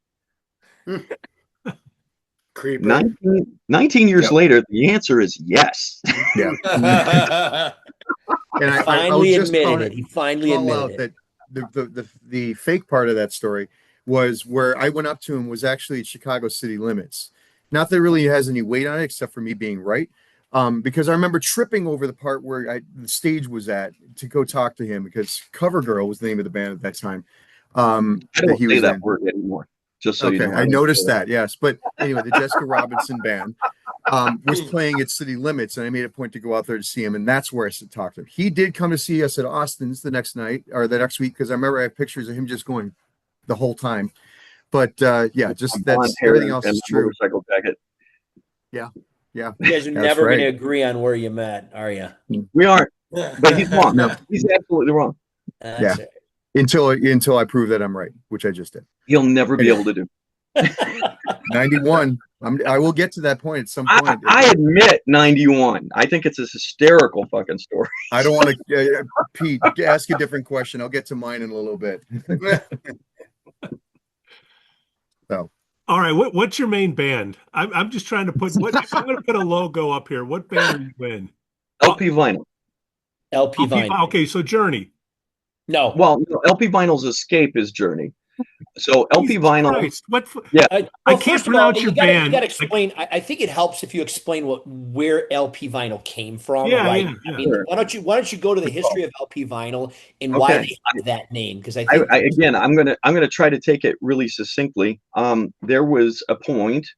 Creeper. 19 years later, the answer is yes. Yeah. And I finally just admitted it. He finally admitted it. That the fake part of that story was where I went up to him was actually at Chicago city limits. Not that it really has any weight on it, except for me being right. Because I remember tripping over the part where the stage was at to go talk to him, because CoverGirl was the name of the band at that time. I don't say that word anymore. Just so okay, you know. I noticed that, yes. But anyway, the Jessica Robinson band was playing at city limits, and I made a point to go out there to see him, and that's where I talked to him. He did come to see us at Austin's the next night, or the next week, because I remember I have pictures of him just going the whole time. But yeah, just that's everything else is true. Motorcycle jacket. Yeah. You guys are never going to agree on where you met, are you? We aren't, but he's wrong. No. He's absolutely wrong. Yeah. Until I prove that I'm right, which I just did. He'll never be able to do. 91. I will get to that point at some point. I admit 91. I think it's a hysterical fucking story. I don't want to, Pete, ask a different question. I'll get to mine in a little bit. So. All right, what's your main band? I'm just trying to put I'm going to put a logo up here. What band are you in? LP Vinyl. LP Vinyl. Okay, so Journey. No. Well, LP Vinyl's Escape is Journey. So LP Vinyl. Christ, yeah, I can't pronounce your band. You got to explain. I think it helps if you explain where LP Vinyl came from. Yeah, right? yeah. I mean, Sure. why don't you go to the history of LP Vinyl and why they have that name? Because I think again, I'm gonna try to take it really succinctly. There was a point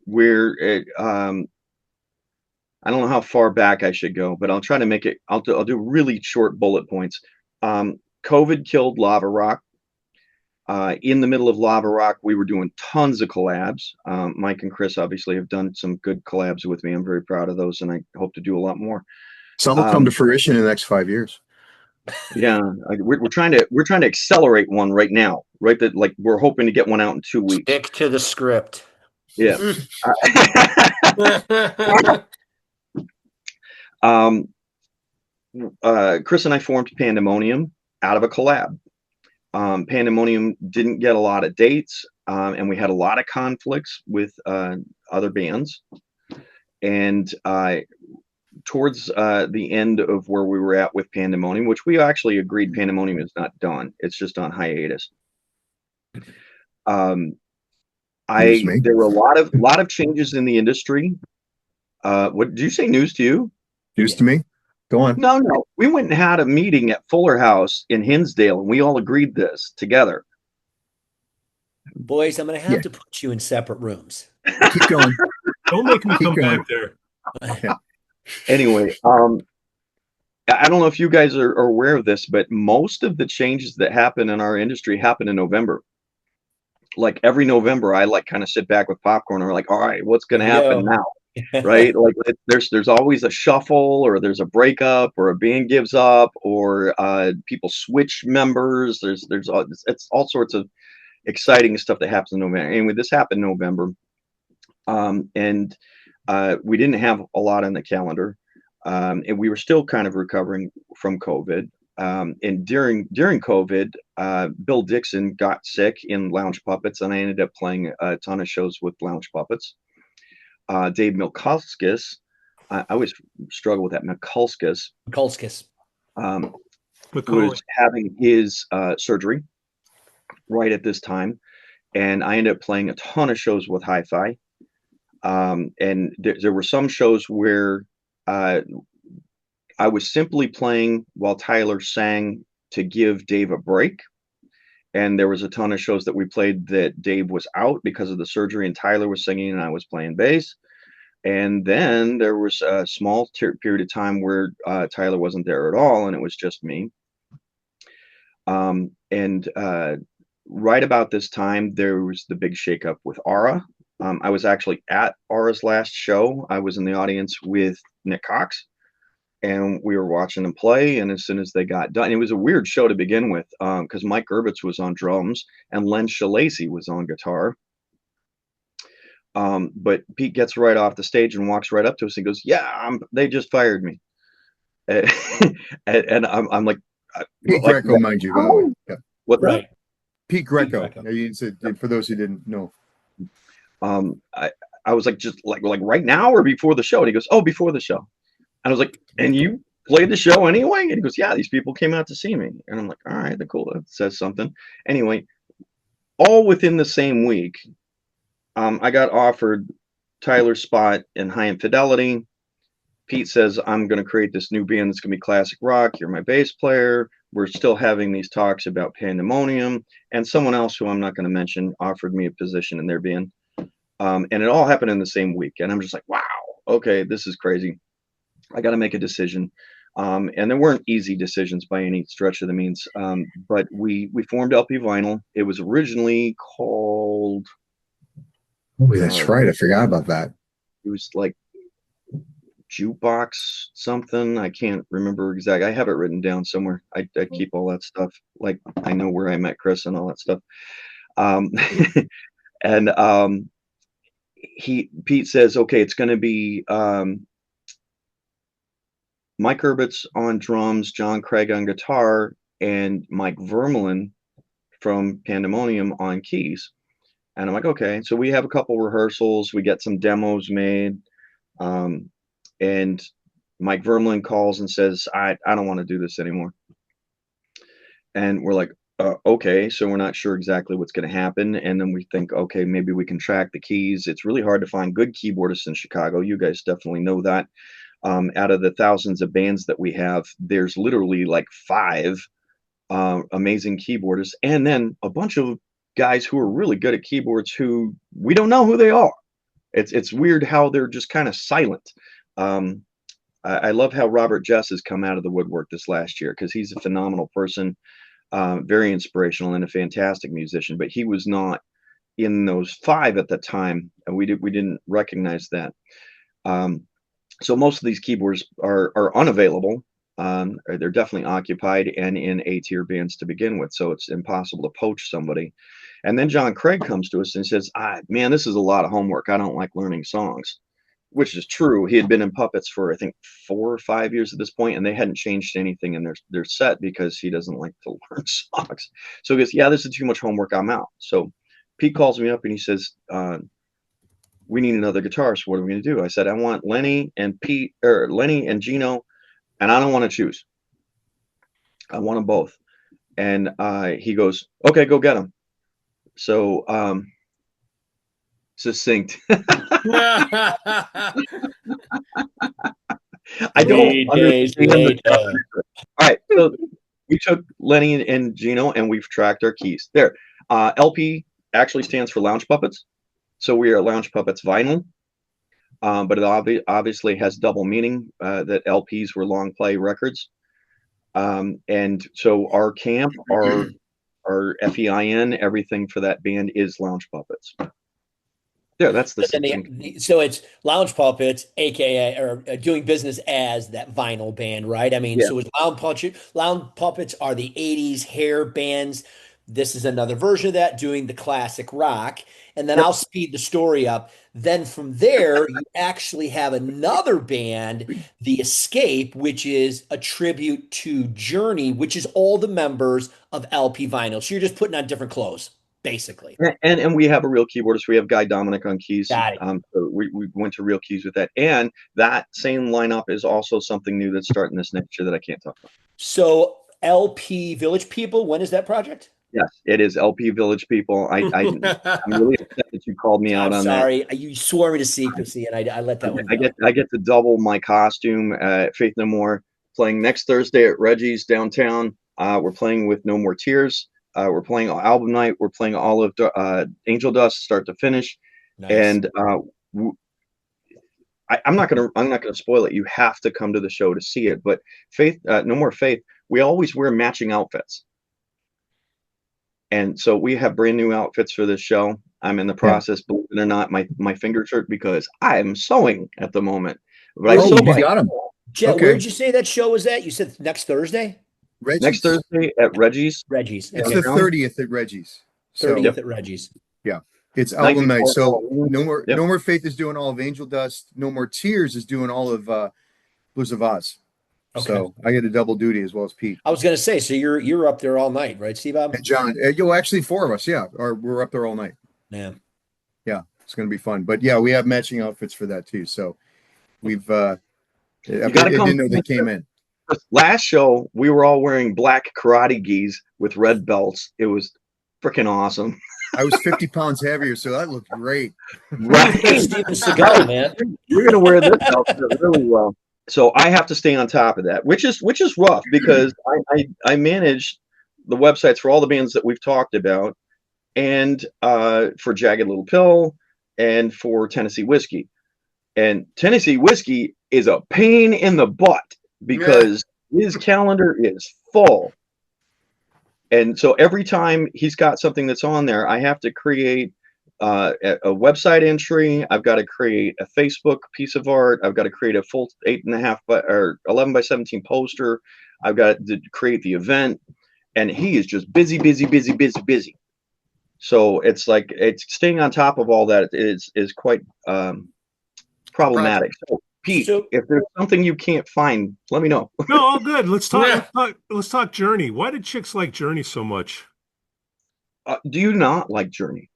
where I don't know how far back I should go, but I'll try to make it. I'll do really short bullet points. COVID killed Lava Rock. In the middle of Lava Rock, we were doing tons of collabs. Mike and Chris obviously have done some good collabs with me. I'm very proud of those, and I hope to do a lot more. Some will come to fruition in the next 5 years. Yeah, we're trying to accelerate one right now. Right, that like we're hoping to get one out in 2 weeks. stick to the script. Yeah. Chris and I formed Pandemonium out of a collab. Pandemonium didn't get a lot of dates, and we had a lot of conflicts with other bands. And towards the end of where we were at with Pandemonium, which we actually agreed Pandemonium is not done, it's just on hiatus. There were a lot of changes in the industry. What did you say? News to you? News to me. Go on. No. We went and had a meeting at Fuller House in Hinsdale, and we all agreed this together. Boys, I'm going to have to put you in separate rooms. Keep going. Don't make me come back there. Yeah. Anyway, I don't know if you guys are aware of this, but most of the changes that happen in our industry happen in November. Like every November, I kind of sit back with popcorn and we're like, all right, what's going to happen now? Right? Like there's always a shuffle, or there's a breakup, or a band gives up, or people switch members. It's all sorts of exciting stuff that happens in November. Anyway, this happened in November, and we didn't have a lot on the calendar, and we were still kind of recovering from COVID. And during COVID, Bill Dixon got sick in Lounge Puppets, and I ended up playing a ton of shows with Lounge Puppets. Dave Mikulskis, I always struggle with that. Mikulskis was having his surgery right at this time, and I ended up playing a ton of shows with Hi-Fi. And there were some shows where I was simply playing while Tyler sang to give Dave a break. And there was a ton of shows that we played that Dave was out because of the surgery, and Tyler was singing and I was playing bass. And then there was a small period of time where Tyler wasn't there at all, and it was just me. And right about this time, there was the big shakeup with Aura. I was actually at Aura's last show. I was in the audience with Nick Cox, and we were watching them play. And as soon as they got done, it was a weird show to begin with, because Mike Gerbitz was on drums and Len Shalacy was on guitar. But Pete gets right off the stage and walks right up to us and goes, "Yeah, they just fired me." And I'm like, Pete Greco, mind you, by the way. Yeah. What? Right. Pete Greco. You said, for those who didn't know. I was like, just like right now or before the show? And he goes, "Oh, before the show." And I was like, "And you played the show anyway?" And he goes, "Yeah, these people came out to see me." And I'm like, "All right, cool. That says something." Anyway, all within the same week, I got offered Tyler's spot in High Infidelity. Pete says, "I'm going to create this new band that's going to be classic rock. You're my bass player." We're still having these talks about Pandemonium. And someone else who I'm not going to mention offered me a position in their band. And it all happened in the same week. And I'm just like, wow, okay, this is crazy. I got to make a decision. And there weren't easy decisions by any stretch of the means. But we formed LP Vinyl. It was originally called... Oh, that's right. I forgot about that. It was like Jukebox something. I can't remember exactly. I have it written down somewhere. I keep all that stuff. Like, I know where I met Chris and all that stuff. And Pete says, "Okay, it's going to be Mike Gerbitz on drums, John Craig on guitar, and Mike Vermelin from Pandemonium on keys." And I'm like, okay. So we have a couple rehearsals. We get some demos made. And Mike Vermelin calls and says, I don't want to do this anymore. And we're like, okay. So we're not sure exactly what's going to happen. And then we think, okay, maybe we can track the keys. It's really hard to find good keyboardists in Chicago. You guys definitely know that. Out of the thousands of bands that we have, there's literally like 5 amazing keyboardists. And then a bunch of guys who are really good at keyboards who we don't know who they are. It's weird how they're just kind of silent. I love how Robert Jess has come out of the woodwork this last year, because he's a phenomenal person, very inspirational and a fantastic musician, but he was not in those 5 at the time, and we didn't recognize that. So most of these keyboards are unavailable. They're definitely occupied and in A-tier bands to begin with, so it's impossible to poach somebody. And then John Craig comes to us and says, "Man, this is a lot of homework. I don't like learning songs," which is true. He had been in Puppets for, I think, 4 or 5 years at this point, and they hadn't changed anything in their set because he doesn't like to learn songs. So he goes, "Yeah, this is too much homework. I'm out." So Pete calls me up and he says, "We need another guitarist. What are we going to do?" I said, "I want Lenny and Gino, and I don't want to choose. I want them both." And he goes, "Okay, go get them." So succinct. I don't understand. All right, so we took Lenny and Gino and we've tracked our keys there. LP actually stands for Lounge Puppets, so we are Lounge Puppets Vinyl, but it obviously has double meaning, that LPs were long play records, and so our camp, our FEIN, everything for that band is Lounge Puppets. Yeah, that's the so it's Lounge Puppets, aka or doing business as that vinyl band, right? I mean, Yeah. so it's Lounge Puppets are the 80s hair bands. This is another version of that, doing the classic rock. And then I'll speed the story up. Then from there, you actually have another band, The Escape, which is a tribute to Journey, which is all the members of LP Vinyl. So you're just putting on different clothes, basically. And we have a real keyboardist. We have Guy Dominic on keys. Got it. So we went to real keys with that. And that same lineup is also something new that's starting this next year that I can't talk about. So LP Village People, when is that project? Yes, it is LP Village People. I'm really upset that you called me out on that. Sorry, you swore me to secrecy, and I let that one go. I get to double my costume. Faith No More playing next Thursday at Reggie's downtown. We're playing with No More Tears. We're playing album night. We're playing all of Angel Dust, start to finish. Nice. And I'm not gonna spoil it. You have to come to the show to see it. But Faith, No More Faith, we always wear matching outfits. And so we have brand new outfits for this show. I'm in the process, believe it or not, my fingers hurt because I'm sewing at the moment. But I sew you got them. Jet, Okay. where did you say that show was at? You said next Thursday? Reggie's. next Thursday at Reggie's. Reggie's. It's Okay. the 30th at Reggie's. So 30th at Reggie's. it's album night. 94 So Halloween. No More Faith is doing all of Angel Dust. No More Tears is doing all of Blues of Oz. Okay. So I get a double duty as well as Pete I was going to say, so you're up there all night, right, cbob? and John. Actually, 4 of us. Yeah, we're up there all night. Yeah. Yeah, it's going to be fun. But yeah, we have matching outfits for that too. So we've. I didn't know they came in. Last show, we were all wearing black karate gis with red belts. It was freaking awesome. I was 50 pounds heavier, so that looked great. Right. Steven Seagal, man. You're gonna wear this outfit really well. So I have to stay on top of that, which is rough because I manage the websites for all the bands that we've talked about, and for Jagged Little Pill and for Tennessee Whiskey. And Tennessee Whiskey is a pain in the butt because his calendar is full. And so every time he's got something that's on there, I have to create a website entry. I've got to create a Facebook piece of art. I've got to create a full 11 by 17 poster. I've got to create the event, and he is just busy. So it's like staying on top of all that is quite problematic. So, Pete, if there's something you can't find, let me know. No, all good. Let's talk Journey. Why did chicks like Journey so much? Do you not like Journey?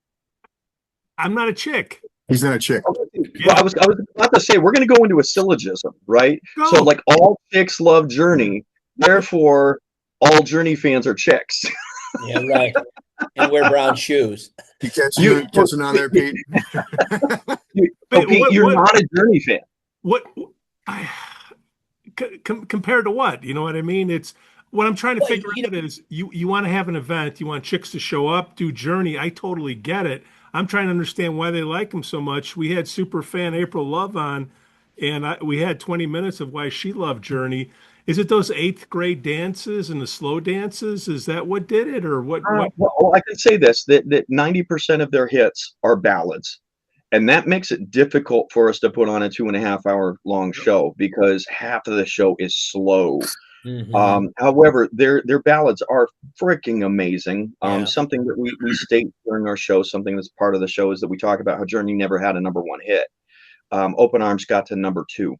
I'm not a chick. He's not a chick. Well, I was about to say we're going to go into a syllogism, right? Go. So, like, all chicks love Journey, therefore, all Journey fans are chicks. Yeah, right. And wear brown shoes. You catching on there, Pete? Pete, you're not a Journey fan. Compared to what? You know what I mean? It's what I'm trying to figure out is you want to have an event, you want chicks to show up, do Journey. I totally get it. I'm trying to understand why they like them so much. We had Superfan April Love on, and we had 20 minutes of why she loved Journey. Is it those 8th grade dances and the slow dances? Is that what did it, or what? Well, I can say this: that 90% of their hits are ballads. And that makes it difficult for us to put on a 2.5 hour long show because half of the show is slow. Mm-hmm. However, their ballads are freaking amazing. Something that we state during our show, something that's part of the show, is that we talk about how Journey never had a #1 hit. Open Arms got to #2.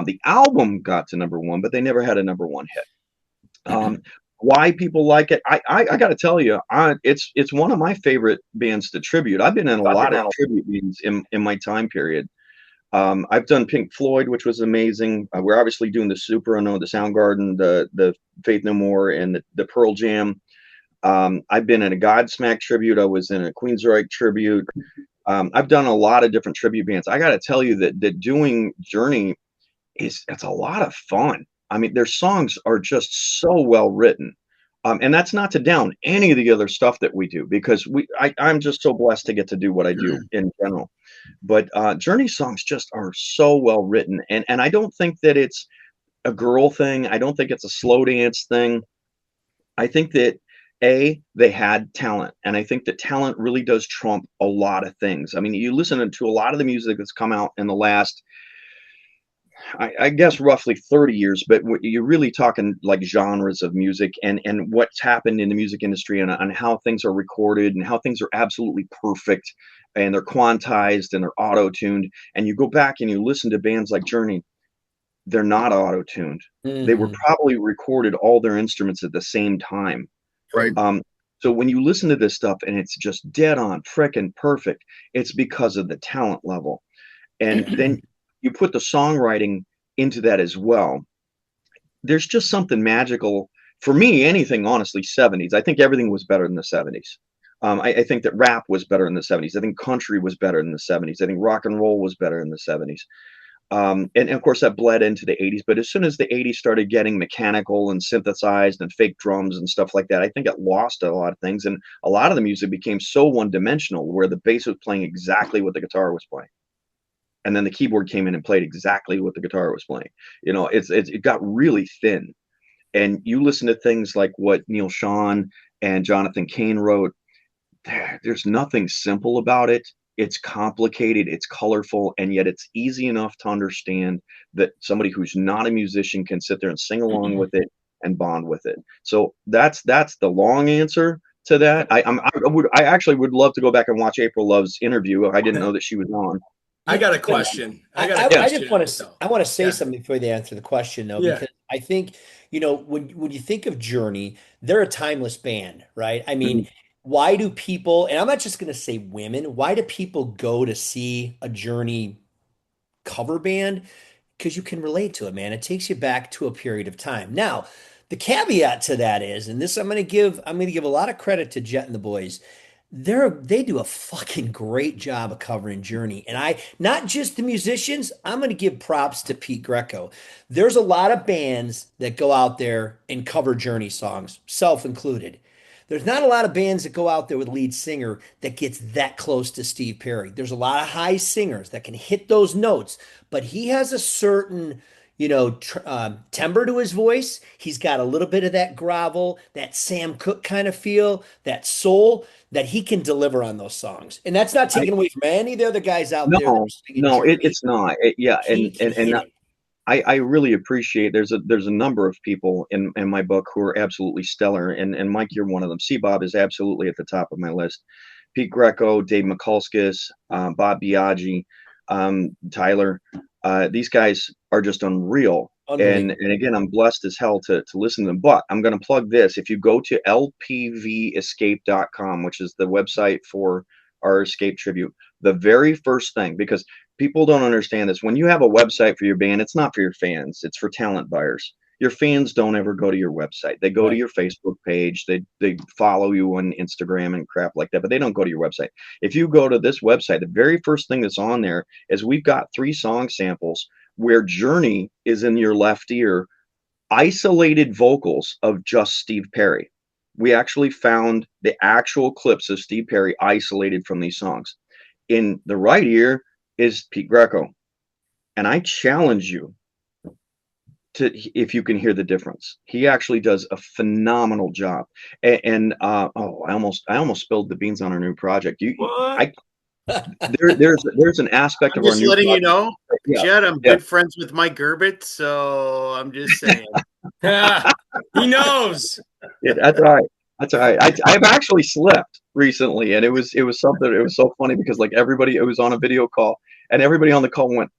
The album got to #1, but they never had a #1 hit. Why people like it, I got to tell you, it's one of my favorite bands to tribute. I've been in a lot of tribute bands in my time period. I've done Pink Floyd, which was amazing. We're obviously doing the the Soundgarden, the Faith No More, and the Pearl Jam. I've been in a Godsmack tribute. I was in a Queensryche tribute. I've done a lot of different tribute bands. I got to tell you that doing Journey it's a lot of fun. I mean, their songs are just so well written. And that's not to down any of the other stuff that we do, because I'm just so blessed to get to do what I do in general. But Journey songs just are so well written. And I don't think that it's a girl thing. I don't think it's a slow dance thing. I think that, they had talent. And I think that talent really does trump a lot of things. I mean, you listen to a lot of the music that's come out in the last, I guess, roughly 30 years, but you're really talking like genres of music and what's happened in the music industry and how things are recorded and how things are absolutely perfect and they're quantized and they're auto-tuned. And you go back and you listen to bands like Journey, they're not auto-tuned. Mm-hmm. They were probably recorded all their instruments at the same time. Right. So when you listen to this stuff and it's just dead on, frickin' perfect, it's because of the talent level. And then you put the songwriting into that as well. There's just something magical for me. Anything, honestly, 70s. I think everything was better in the 70s. I think that rap was better in the 70s. I think country was better in the 70s. I think rock and roll was better in the 70s. And of course that bled into the 80s, but as soon as the 80s started getting mechanical and synthesized and fake drums and stuff like that, I think it lost a lot of things, and a lot of the music became so one-dimensional where the bass was playing exactly what the guitar was playing, and then the keyboard came in and played exactly what the guitar was playing. It got really thin. And you listen to things like what Neil Schon and Jonathan Cain wrote, there's nothing simple about it. It's complicated, it's colorful, and yet it's easy enough to understand that somebody who's not a musician can sit there and sing along with it and bond with it. So that's the long answer to that. I actually would love to go back and watch April Love's interview. I didn't know that she was on. I got a question. I just want to. I want to say something before they answer the question, though, because I think when you think of Journey, they're a timeless band, right? I mean, why do people? And I'm not just going to say women. Why do people go to see a Journey cover band? Because you can relate to it, man. It takes you back to a period of time. Now, the caveat to that is, and this I'm going to give a lot of credit to Jet and the boys. They do a fucking great job of covering Journey. And not just the musicians, I'm going to give props to Pete Greco. There's a lot of bands that go out there and cover Journey songs, self included. There's not a lot of bands that go out there with a lead singer that gets that close to Steve Perry. There's a lot of high singers that can hit those notes, but he has a certain timbre to his voice. He's got a little bit of that grovel, that Sam Cooke kind of feel, that soul that he can deliver on those songs. And that's not taken away from any of the other guys out there. No, it's not. I really appreciate there's a number of people in my book who are absolutely stellar, and Mike, you're one of them. cbob is absolutely at the top of my list. Pete Greco, Dave Mikulskis, Bob Biaggi, Tyler. These guys are just unreal. And again, I'm blessed as hell to listen to them. But I'm going to plug this. If you go to lpvescape.com, which is the website for our Escape tribute, the very first thing, because people don't understand this, when you have a website for your band, it's not for your fans, it's for talent buyers. Your fans don't ever go to your website. They go to your Facebook page. They follow you on Instagram and crap like that, but they don't go to your website. If you go to this website, the very first thing that's on there is we've got 3 song samples where Journey is in your left ear, isolated vocals of just Steve Perry. We actually found the actual clips of Steve Perry isolated from these songs. In the right ear is Pete Greco. And I challenge you to, if you can hear the difference. He actually does a phenomenal job. I almost spilled the beans on our new project. There's an aspect I'm of our just new letting project. you know, Jed, I'm good friends with Mike Gerbit, so I'm just saying. He knows. Yeah, that's all right. That's all right. I've actually slept recently, and it was something. It was so funny because like everybody, it was on a video call, and everybody on the call went,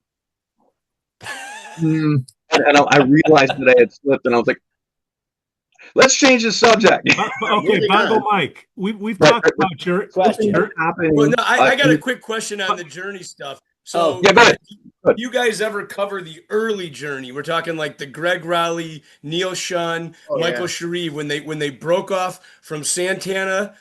and I realized that I had slipped, and I was like, let's change the subject. Okay, Bongo Mike, we've talked about Journey. Well, no, I got a quick question on the Journey stuff. So, go ahead. You guys ever cover the early Journey? We're talking like the Greg Rowley, Neil Schon, Michael Shreve, when they broke off from Santana,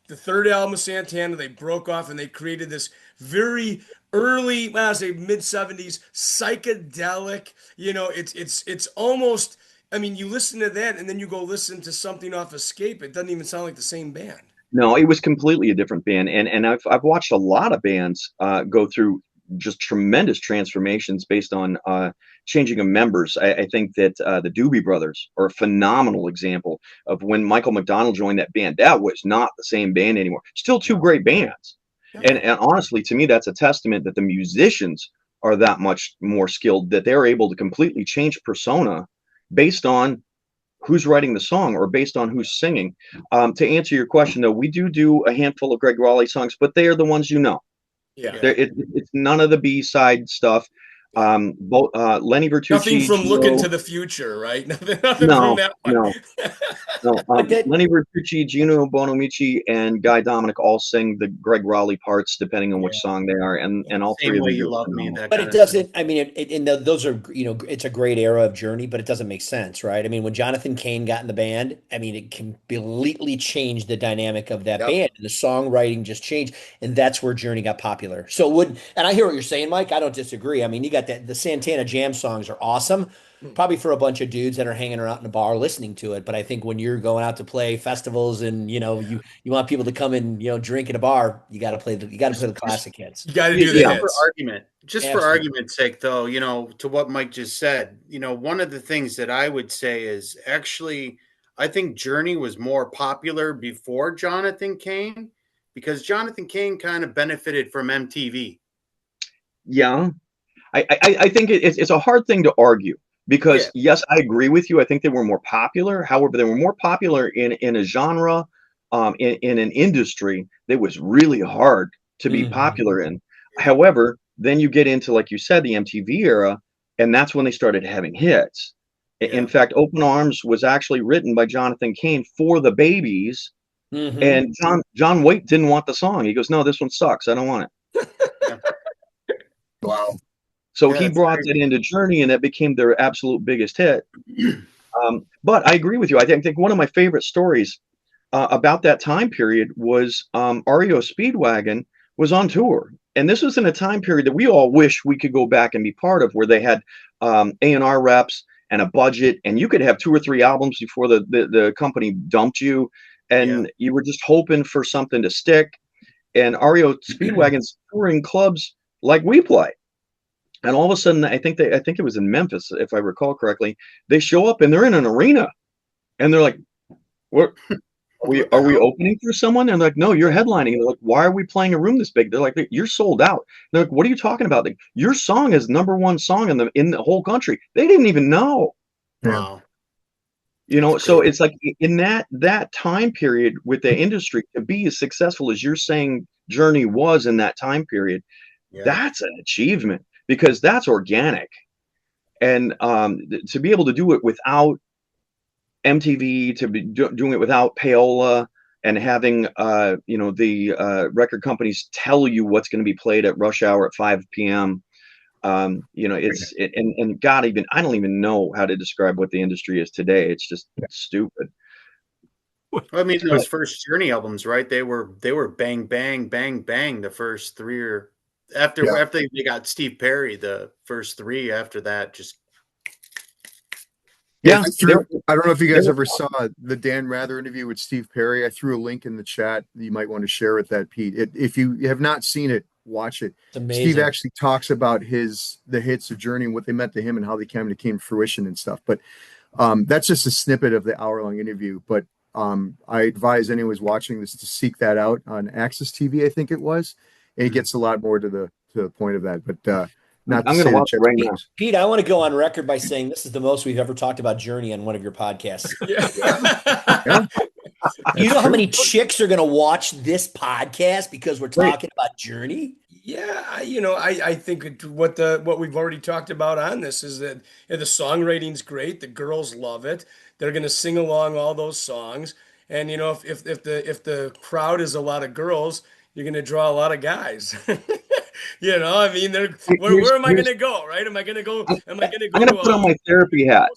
the third album of Santana, they broke off and they created this very early, I say mid-70s psychedelic. It's almost. I mean, you listen to that and then you go listen to something off Escape. It doesn't even sound like the same band. No, it was completely a different band, and I've watched a lot of bands go through just tremendous transformations based on changing of members. I think that the Doobie Brothers are a phenomenal example of when Michael McDonald joined that band. That was not the same band anymore. Still 2 great bands, and honestly, to me, that's a testament that the musicians are that much more skilled, that they're able to completely change persona based on who's writing the song or based on who's singing. To answer your question, though, we do a handful of Greg Rowley songs, but they are the ones you know. Yeah, it's none of the B-side stuff. Lenny Bertucci. Nothing from Looking to the Future, right? Nothing from that one. No. Lenny Bertucci, Gino Bonomici, and Guy Dominic all sing the Greg Rowley parts, depending on which song they are, and all Same 3 of way them. you love me. But it doesn't. I mean, those are it's a great era of Journey, but it doesn't make sense, right? I mean, when Jonathan Cain got in the band, I mean, it completely changed the dynamic of that band. The songwriting just changed, and that's where Journey got popular. So and I hear what you're saying, Mike. I don't disagree. I mean, you got that the Santana jam songs are awesome, probably for a bunch of dudes that are hanging around in a bar listening to it. But I think when you're going out to play festivals and you want people to come and drink at a bar, you got to play the classic hits. You got to do the Just for hits. argument, for argument's sake, though, to what Mike just said, one of the things that I would say is actually, I think Journey was more popular before Jonathan Cain, because Jonathan Cain kind of benefited from MTV. Yeah, I think it's a hard thing to argue because yes, I agree with you. I think they were more popular. However, they were more popular in a genre, in an industry that was really hard to be popular in. However, then you get into, like you said, the MTV era, and that's when they started having hits. In fact, Open Arms was actually written by Jonathan Cain for the Babies, and John Waite didn't want the song. He goes, "No, this one sucks. I don't want it." Wow. So he brought that into Journey, and that became their absolute biggest hit. But I agree with you. I think one of my favorite stories about that time period was REO Speedwagon was on tour. And this was in a time period that we all wish we could go back and be part of, where they had A&R reps and a budget, and you could have 2 or 3 albums before the company dumped you, and you were just hoping for something to stick. And REO Speedwagon's touring clubs like we play. And all of a sudden, I think it was in Memphis, if I recall correctly, they show up and they're in an arena, and they're like, "What? Are we opening for someone?" And they're like, "No, you're headlining." And they're like, "Why are we playing a room this big?" They're like, "You're sold out." And they're like, "What are you talking about? Like, your song is #1 song in the whole country." They didn't even know. Wow. So it's like in that time period with the industry, to be as successful as you're saying Journey was in that time period, that's an achievement, because that's organic. And to be able to do it without MTV, to be doing it without payola, and having the record companies tell you what's going to be played at rush hour at 5 p.m. And God, I don't even know how to describe what the industry is today. It's just stupid. I mean, those first Journey albums, right? They were bang, bang, bang, bang. The first 3, or after they got Steve Perry, the first 3 after that just. Yeah, I don't know if you guys ever saw the Dan Rather interview with Steve Perry. I threw a link in the chat that you might want to share with that, Pete. If you have not seen it, watch it. It's amazing. Steve actually talks about the hits of Journey and what they meant to him and how they came to fruition and stuff. But that's just a snippet of the hour-long interview. But I advise anyone who's watching this to seek that out on Access TV, I think it was. And it gets a lot more to the point of that. But I'm going to watch it right now. Pete, I want to go on record by saying this is the most we've ever talked about Journey on one of your podcasts. You know how many chicks are going to watch this podcast because we're talking about Journey? Yeah, I think what we've already talked about on this is that the songwriting's great. The girls love it. They're going to sing along all those songs. And if the crowd is a lot of girls, you're going to draw a lot of guys. Where am I going to go? Right? Am I going to go? I'm going to put on my therapy hat,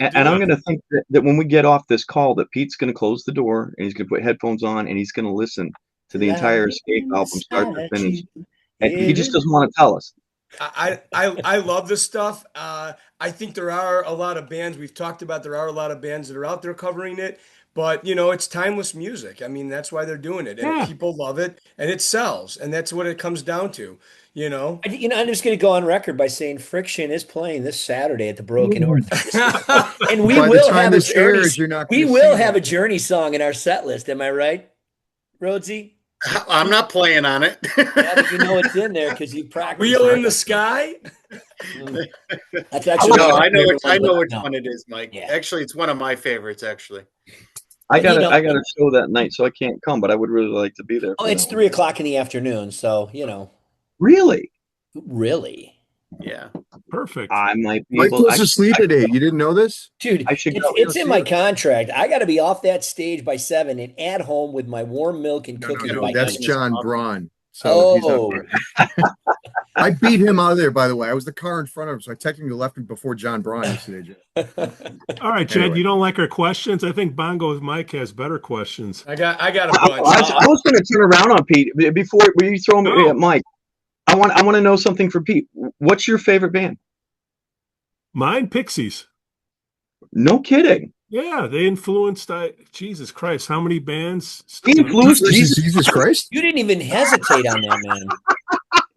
and I'm going to think that when we get off this call, that Pete's going to close the door and he's going to put headphones on and he's going to listen to the entire Escape album, start to finish. And he just doesn't want to tell us. I love this stuff. I think there are a lot of bands we've talked about. There are a lot of bands that are out there covering it. But, it's timeless music. I mean, that's why they're doing it. And people love it. And it sells. And that's what it comes down to, I'm just going to go on record by saying Friction is playing this Saturday at the Broken North. And we will have a Journey song in our set list. Am I right, Rhodesy? I'm not playing on it. Yeah, but it's in there because you practice. Wheel in the Sky? That's actually I know which one it is, Mike. Yeah. Actually, it's one of my favorites, actually. I got a show that night, so I can't come, but I would really like to be there. Oh, it's 3:00 in the afternoon, so Really? Yeah. Perfect. I might be able to sleep at 8. You didn't know this? Dude, it's in my contract. I got to be off that stage by 7 and at home with my warm milk and cookies. No, that's John Braun. So I beat him out of there, by the way. I was the car in front of him, so I technically left him before John Braun yesterday. All right, Jed, anyway. You don't like our questions? I think Bongo's Mike has better questions. I got a bunch. I was going to turn around on Pete before you throw me at Mike. I want to know something from Pete. What's your favorite band? Mine, Pixies. No kidding. Yeah, they influenced. Jesus Christ, how many bands? He influenced Jesus Christ. You didn't even hesitate on that, man.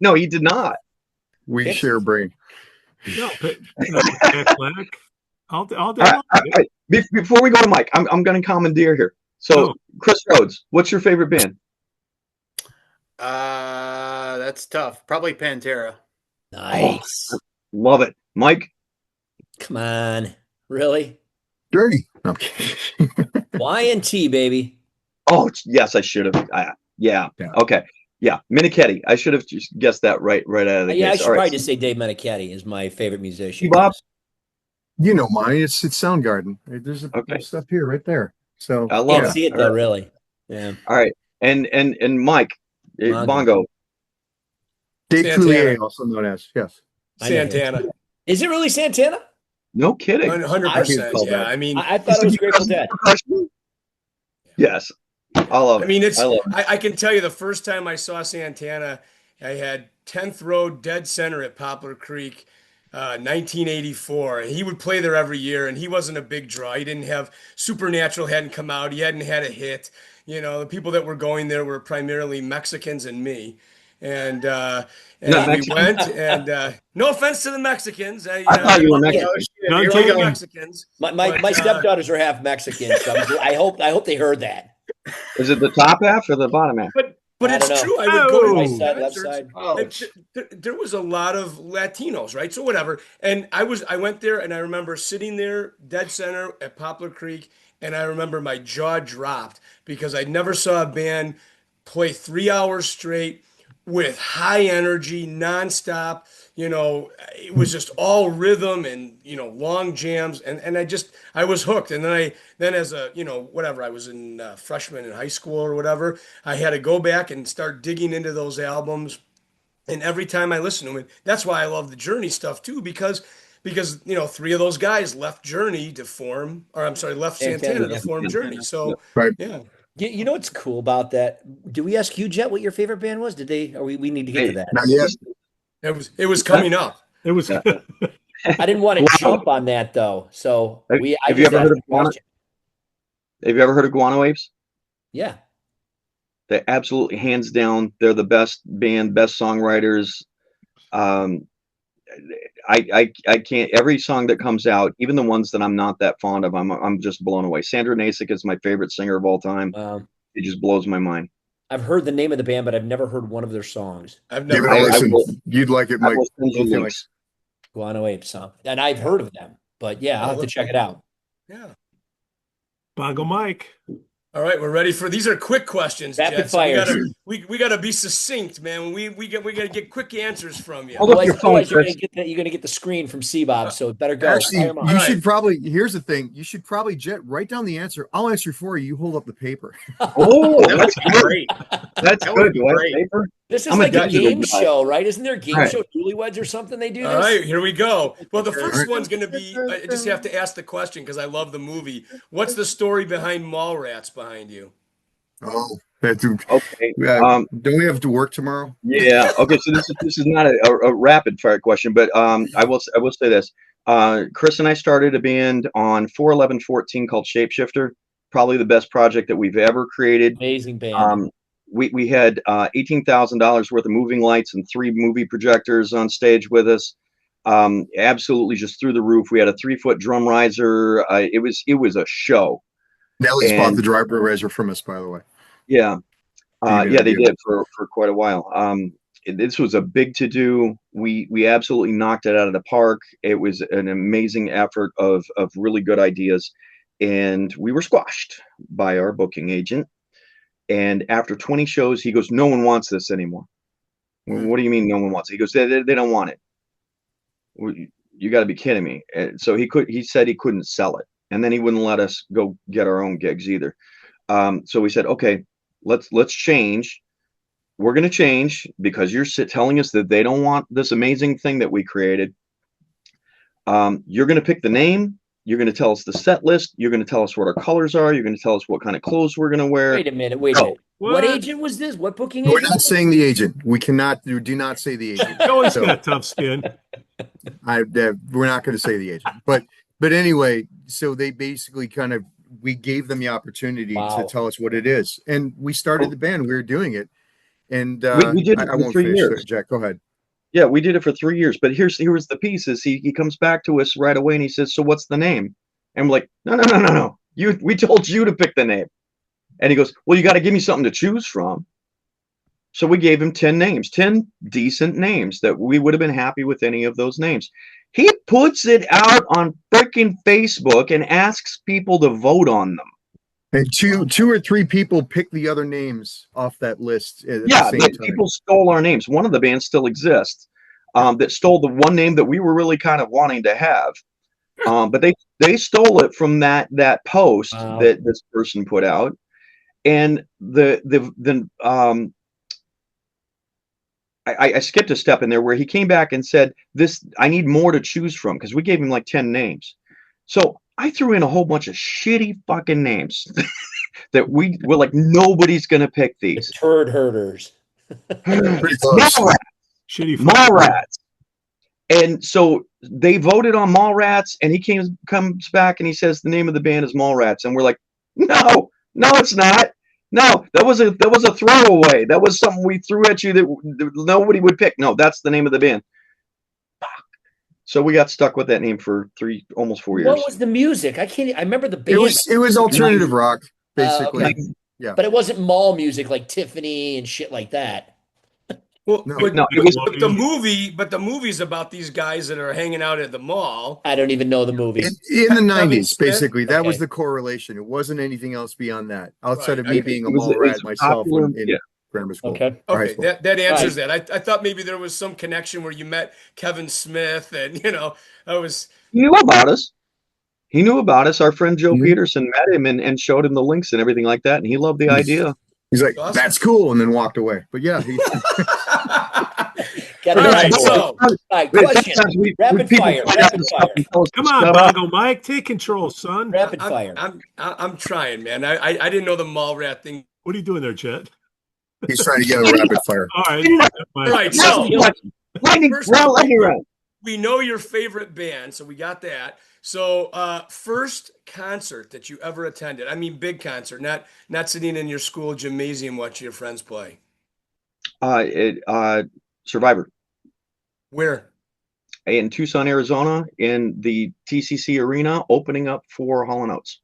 No, he did not. We Pixies. share a brain. No, Jack Black. All day All long. right. Before we go to Mike, I'm going to commandeer here. So, Chris Rhodes, what's your favorite band? That's tough. Probably Pantera. Nice. Love it. Mike? Come on. Really? Dirty. No, I'm kidding. Y&T, baby. Oh, yes, I should have. Yeah. Okay. Yeah. Minichetti. I should have just guessed that right out of the Yeah, I gate. should All right. probably just say Dave Menichetti is my favorite musician. Bob? You know mine. It's Soundgarden. There's stuff here, right there. So I love Can't it. see it though, really. Yeah. All right. And Mike, Bongo. Bongo. Dave Santana. Coulier, also known as I know him. Santana. Is it really Santana? No kidding. 100%. call Yeah. that. I mean, I thought it was Grateful Dead. Yes. I love it. I mean, I love it. I can tell you the first time I saw Santana, I had 10th Road dead center at Poplar Creek, 1984. And he would play there every year, and he wasn't a big draw. He didn't have Supernatural hadn't come out. He hadn't had a hit. You know, the people that were going there were primarily Mexicans and me. And we went, and no offense to the Mexicans. I thought you were Mexican. None You're taken. all Mexicans. My stepdaughters are half Mexican, so I hope they heard that. Is it the top half or the bottom half? But I it's don't know. true. I would go to Right these side, left concerts. side. There was a lot of Latinos, right? So whatever. And I went there, and I remember sitting there dead center at Poplar Creek, and I remember my jaw dropped because I never saw a band play 3 hours straight with high energy, nonstop. You know, it was just all rhythm and, you know, long jams. And I was hooked. And then as a, you know, whatever, I was in freshman in high school or whatever, I had to go back and start digging into those albums. And every time I listen to them, and that's why I love the Journey stuff too, because, you know, 3 of those guys left Journey to form, or I'm sorry, left Santana to form Journey. So, Right. yeah. You know what's cool about that? Did we ask you, Jet, what your favorite band was? Did they? Or we need to get to that. Not yet. It was coming up. It was. I didn't want to jump on that though. So Have you ever heard of Guano Apes? Yeah. They absolutely, hands down, they're the best band, best songwriters. I can't, every song that comes out, even the ones that I'm not that fond of, I'm just blown away. Sandra Nasik is my favorite singer of all time. It just blows my mind. I've heard the name of the band, but I've never heard one of their songs. I've Give never. it a listen. will- You'd like it, I Mike. will send you Both you links. Guano Apes song. And I've heard of them. But yeah, I'll have to check it out. Yeah. Bongo Mike. All right, we're ready for these. Are quick questions. Rapid Jet, so we fire. gotta be succinct, man. We gotta get quick answers from you. Hold up your phone, Otherwise you're Chris. gonna get the screen from cbob, so it better go. Actually, Fire 'em up. you All should right. probably, here's the thing. You should probably, Jet, write down the answer. I'll answer for you. You hold up the paper. Oh, That that's would be great. That's That good. would be Do I have great. paper? This is I'm a like a digital game guy. show, right? Isn't there a game All right. show, Newlyweds or something they do this? All right, here we go. Well, the first right. one's gonna be. I just have to ask the question because I love the movie. What's the story behind Mallrats behind you? Oh, that's, Okay. don't we have to work tomorrow? Yeah. Okay. So this is not a rapid fire question, but I will say this. Chris and I started a band on 4/11/14 called Shapeshifter. Probably the best project that we've ever created. Amazing band. We had $18,000 worth of moving lights and 3 movie projectors on stage with us. Absolutely just through the roof. We had a 3-foot drum riser. It was a show. Nellie's bought And- the driver razor from us, by the way. Yeah. Even Yeah, they deal. did for quite a while. This was a big to do. We absolutely knocked it out of the park. It was an amazing effort of really good ideas, and we were squashed by our booking agent. And after 20 shows, he goes, "No one wants this anymore." What do you mean no one wants it? He goes, they don't want it. You got to be kidding me. And so he said he couldn't sell it, and then he wouldn't let us go get our own gigs either. So we said, okay, let's change. We're going to change because you're telling us that they don't want this amazing thing that we created. You're going to pick the name. You're going to tell us the set list. You're going to tell us what our colors are. You're going to tell us what kind of clothes we're going to wear. Wait a minute. What What? agent was this? What booking We're agent? not saying the agent. We cannot. Do not say the agent. You always So got tough skin. we're not going to say the agent. But anyway, so they basically we gave them the opportunity to Wow. tell us what it is, and we started the band. We were doing it, and We did it I for won't 3 finish. years. Jack, go ahead. Yeah, we did it for 3 years. But here's the piece: is he comes back to us right away and he says, "So what's the name?" And we're like, "No. We told you to pick the name." And he goes, "Well, you got to give me something to choose from." So we gave him 10 names, 10 decent names that we would have been happy with any of those names. He puts it out on freaking Facebook and asks people to vote on them. And two or three people pick the other names off that list at the Yeah, same but time. people stole our names. One of the bands still exists that stole the one name that we were really kind of wanting to have. But they stole it from that post that this person put out. And I skipped a step in there where he came back and said, I need more to choose from, because we gave him like 10 names. So I threw in a whole bunch of shitty fucking names that we were like, nobody's going to pick these. The turd herders. Pretty close. Shitty Mallrats. And so they voted on Mallrats, and he comes back and he says the name of the band is Mallrats. And we're like, no, it's not. No, that was a throwaway. That was something we threw at you that nobody would pick. No, that's the name of the band. So we got stuck with that name for almost 4 years. What was the music? I remember the band. It was alternative rock, basically. Okay. Yeah. But it wasn't mall music like Tiffany and shit like that. Well, No. but, No, it was the movie's about these guys that are hanging out at the mall. I don't even know the movie. In the 90s, Smith? basically. That was Okay. the correlation. It wasn't anything else beyond that. Outside of Right. me being a It was- mall it rat was myself popular, in grammar school. Okay. or high Okay, school. that answers that. I thought maybe there was some connection where you met Kevin Smith, and that was. He knew about us. He knew about us. Our friend Joe Mhm. Peterson met him and showed him the links and everything like that, and he loved the idea. He's like, Awesome. that's cool, and then walked away. But yeah, Got All it. right, so All right, question. Rapid fire. Come on, Bongo Mike, take control, son. Rapid fire. I'm trying, man. I didn't know the mall rat thing. What are you doing there, Chet? he's trying to get a rapid fire. All right. All right, so Lightning First- round. we know your favorite band, so we got that. So first concert that you ever attended. I mean, big concert, not sitting in your school gymnasium watching your friends play. Survivor Where? in Tucson, Arizona, in the TCC Arena, opening up for Hall & Oates.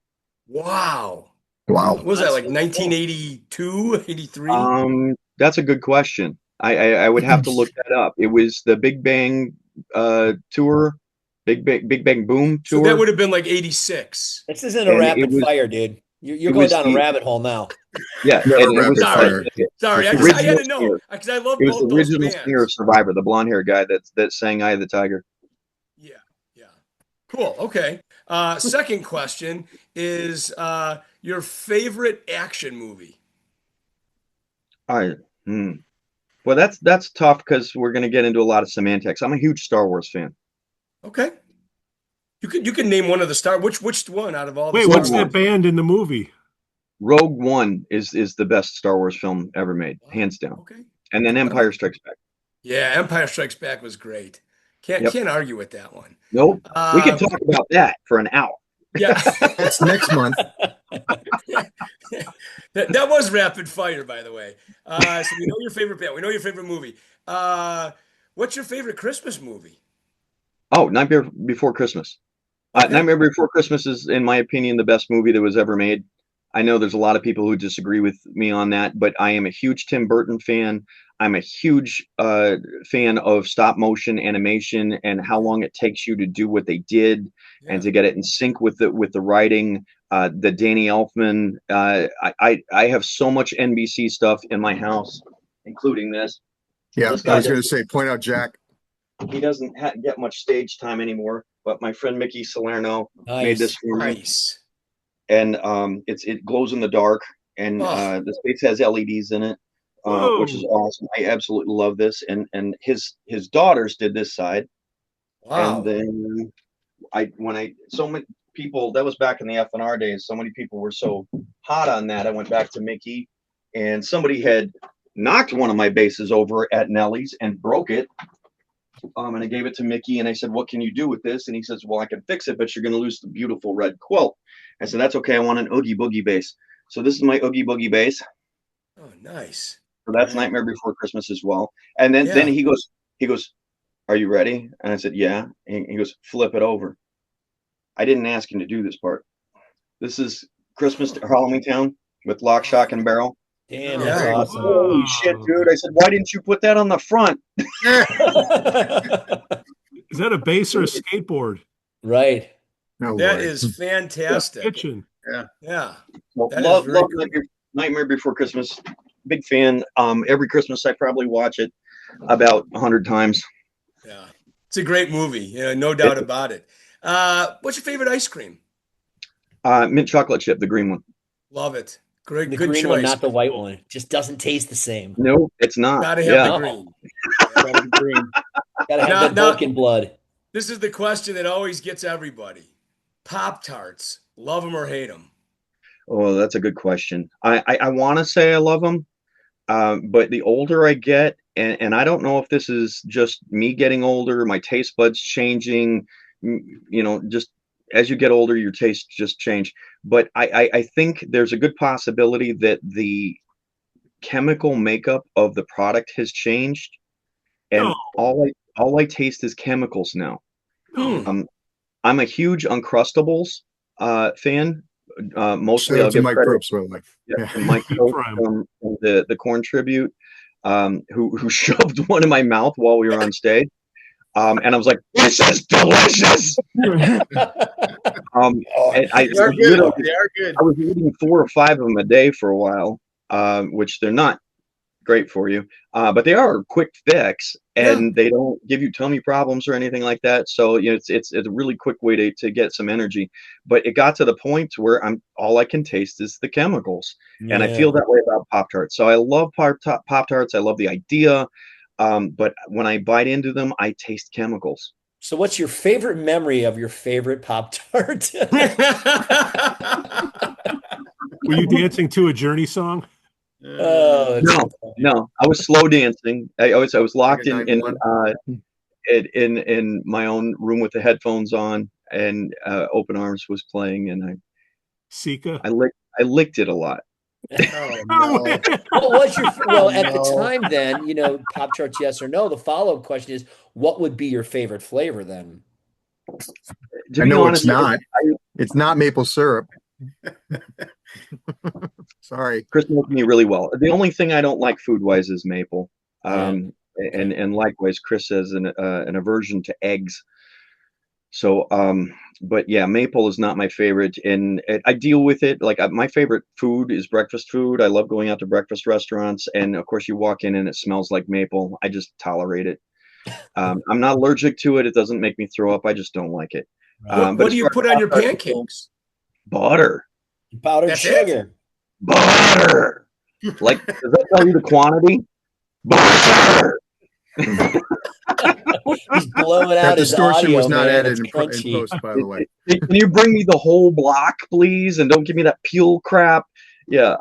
Wow. Wow. What was that, like 1982, 83? That's a good question. I would have to look that up. It was the Big Bang tour, Big Bang Boom So tour. that would have been like 86. This isn't a And rapid it was- fire, dude. You're it going was down a the- rabbit hole now. Yeah, Never and it was rapid fire. Sorry, I had original to know singer. because I love It was both the those original bands. singer of Survivor, the blonde hair guy that sang "Eye of the Tiger." Yeah. Cool. Okay. Second question is your favorite action movie. Well, that's tough because we're going to get into a lot of semantics. I'm a huge Star Wars fan. Okay. You can name one of the star. Which one out of all? Wait, the what's Star that Wars? band in the movie? Rogue One is the best Star Wars film ever made, hands down. Okay. And then Empire Strikes Back. Yeah, Empire Strikes Back was great. Can't argue with that one. Nope. We could talk about that for an hour. Yeah. That's next month. that was rapid fire, by the way. So we know your favorite band. We know your favorite movie. What's your favorite Christmas movie? Oh, Nightmare Before Christmas. Okay. Nightmare Before Christmas is, in my opinion, the best movie that was ever made. I know there's a lot of people who disagree with me on that, but I am a huge Tim Burton fan. I'm a huge fan of stop motion animation and how long it takes you to do what they did and to get it in sync with the writing. The Danny Elfman. I have so much NBC stuff in my house, including this. Yeah, This I guy was going to say, point out Jack. He doesn't get much stage time anymore, but my friend Mickey Salerno made this for me. Nice. And it glows in the dark, and the space has LEDs in it, which is awesome. I absolutely love this. And his daughters did this side. Wow. And then so many people, that was back in the F&R days, so many people were so hot on that. I went back to Mickey and somebody had knocked one of my basses over at Nellie's and broke it. And I gave it to Mickey, and I said, "What can you do with this?" And he says, "Well, I can fix it, but you're going to lose the beautiful red quilt." I said, "That's okay. I want an Oogie Boogie bass." So this is my Oogie Boogie bass. Oh, nice. So that's Nightmare Before Christmas as well. And then he goes, "Are you ready?" And I said, "Yeah." And he goes, "Flip it over." I didn't ask him to do this part. This is Christmas Halloween Town with Lock, Shock, and Barrel. Damn, Yeah. that's awesome. Holy shit, dude. I said, "Why didn't you put that on the front?" Is that a bass or a skateboard? Right. No, That Lord. is fantastic. Kitchen. Yeah. Well, That is love very cool. Nightmare Before Christmas. Big fan. Every Christmas I probably watch it about 100 times. Yeah. It's a great movie. No doubt about it. What's your favorite ice cream? Mint chocolate chip, the green one. Love it. Great, The good green choice. one, not the white one. Just doesn't taste the same. No, it's not. Gotta have Yeah. the green. Gotta be green. Gotta have that Now- Vulcan blood. This is the question that always gets everybody. Pop-Tarts, love them or hate them? Oh, that's a good question. I want to say I love them, but the older I get, and I don't know if this is just me getting older, my taste buds changing, just as you get older, your tastes just change. But I think there's a good possibility that the chemical makeup of the product has changed, and No. all I taste is chemicals now. Hmm. I'm a huge Uncrustables fan. Mostly, Shout I'll out to give Mike credit. Probst, by the way. Yeah, to Mike Probst from the Corn Tribute, who shoved one in my mouth while we were on stage, and I was like, "This is delicious." And I They are good. literally, They are good. I was eating 4 or 5 of them a day for a while, which they're not great for you, but they are a quick fix, and they don't give you tummy problems or anything like that. So it's a really quick way to get some energy. But it got to the point where all I can taste is the chemicals, and I feel that way about Pop-Tarts. So I love Pop-Tarts. I love the idea, but when I bite into them, I taste chemicals. So what's your favorite memory of your favorite Pop-Tart? Were you dancing to a Journey song? Oh, No, I was slow dancing. I was locked Like a in 9/11? in my own room with the headphones on, and Open Arms was playing, and Sika? I licked it a lot. Oh, no. What was your at the No. time then, Pop-Tarts, yes or no? The follow-up question is, what would be your favorite flavor then? To I be know honest, it's not. It's not maple syrup. Sorry. Chris knows me really well. The only thing I don't like food-wise is maple. And likewise, Chris has an aversion to eggs. So, but yeah, maple is not my favorite, and I deal with it. Like my favorite food is breakfast food. I love going out to breakfast restaurants, and of course, you walk in and it smells like maple. I just tolerate it. I'm not allergic to it. It doesn't make me throw up. I just don't like it. What do you put on your pancakes? Butter. Powdered That's sugar. Butter. Like, does that tell you the quantity? Butter. He's blowing That out his distortion audio, was not man. added It's in crunchy. post, by the way. Can you bring me the whole block, please, and don't give me that peel crap? Yeah.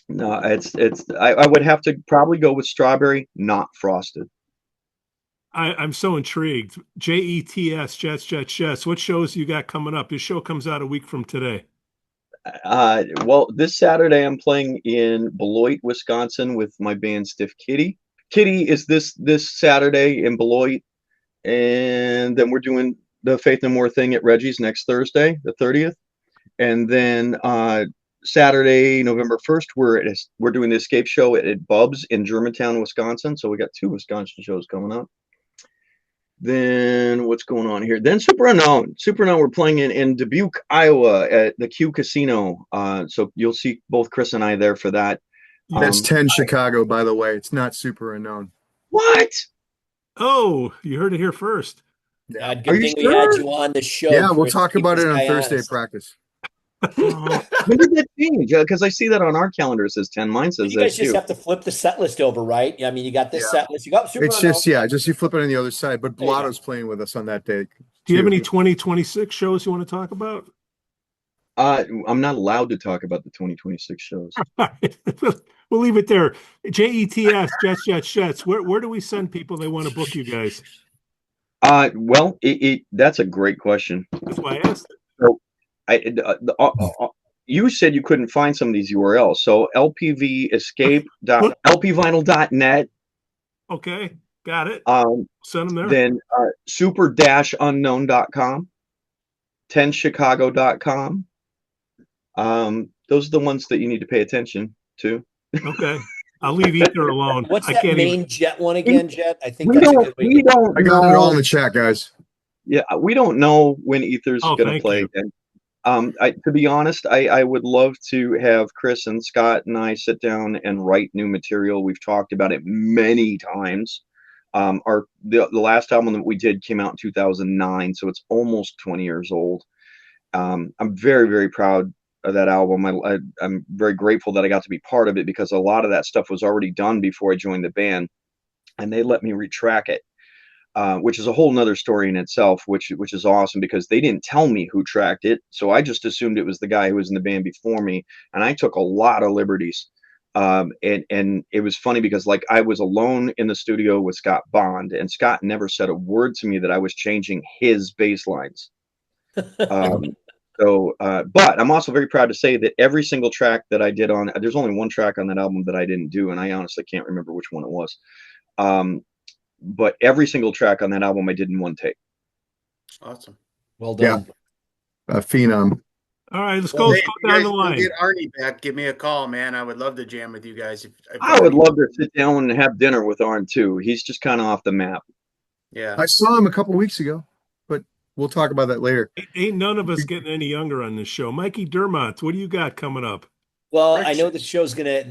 No, I would have to probably go with strawberry, not frosted. I'm so intrigued. JETS, Jets. What shows you got coming up? Your show comes out a week from today. Well, this Saturday I'm playing in Beloit, Wisconsin with my band Stiff Kitty. Kitty is this Saturday in Beloit, and then we're doing the Faith No More thing at Reggie's next Thursday, the 30th, and then Saturday, November 1st, we're doing the Escape show at Bub's in Germantown, Wisconsin. So we got 2 Wisconsin shows coming up. Then what's going on here? Then Super Unknown, we're playing in Dubuque, Iowa at the Q Casino. So you'll see both Chris and I there for that. That's 10 Chicago, by the way. It's not Super Unknown. What? Oh, you heard it here first. Yeah, Are good you thing we had sure? you on the show. Yeah, we'll Chris, talk keep about this it on guy Thursday honest. practice. When did that change? Because I see that on our calendar it says 10. Mine says You that guys just too. have to flip the set list over, right? I mean, you got this set list. You got Super It's Unknown. just you flip it on the other side. But There you go. Blotto's playing with us on that day. Do you have too. any 2026 shows you want to talk about? I'm not allowed to talk about the 2026 shows. All right. We'll leave it there. JETS, Jets. Where do we send people they want to book you guys? Well, that's a great question. That's why I asked it. So, you said you couldn't find some of these URLs. So LPV Escape LPvinyl.net. Okay, got it. Send them there. Then super-unknown.com, 10chicago.com. Those are the ones that you need to pay attention to. Okay. I'll leave Ether alone. What's I that can't main even... Jet one again, Jet? I think We that's a don't. good way We don't. I got it all in the chat, guys. Yeah, we don't know when Ether's Oh, going to thank play you. again. To be honest, I would love to have Chris and Scott and I sit down and write new material. We've talked about it many times. The last album that we did came out in 2009, so it's almost 20 years old. I'm very, very proud of that album. I'm very grateful that I got to be part of it because a lot of that stuff was already done before I joined the band, and they let me retrack it. Which is a whole nother story in itself, which is awesome because they didn't tell me who tracked it. So I just assumed it was the guy who was in the band before me. And I took a lot of liberties. And it was funny because like I was alone in the studio with Scott Bond, and Scott never said a word to me that I was changing his bass lines. But I'm also very proud to say that every single track that I did on, there's only one track on that album that I didn't do. And I honestly can't remember which one it was. But every single track on that album I did in one take. Awesome. Well done. Yeah. Phenom. All right, let's go down the line. Get Arnie back. Give me a call, man. I would love to jam with you guys. I would love to sit down and have dinner with Arn too. He's just kind of off the map. Yeah. I saw him a couple weeks ago, but we'll talk about that later. Ain't none of us getting any younger on this show. Mikey Dermont, what do you got coming up? Well, I know this show's gonna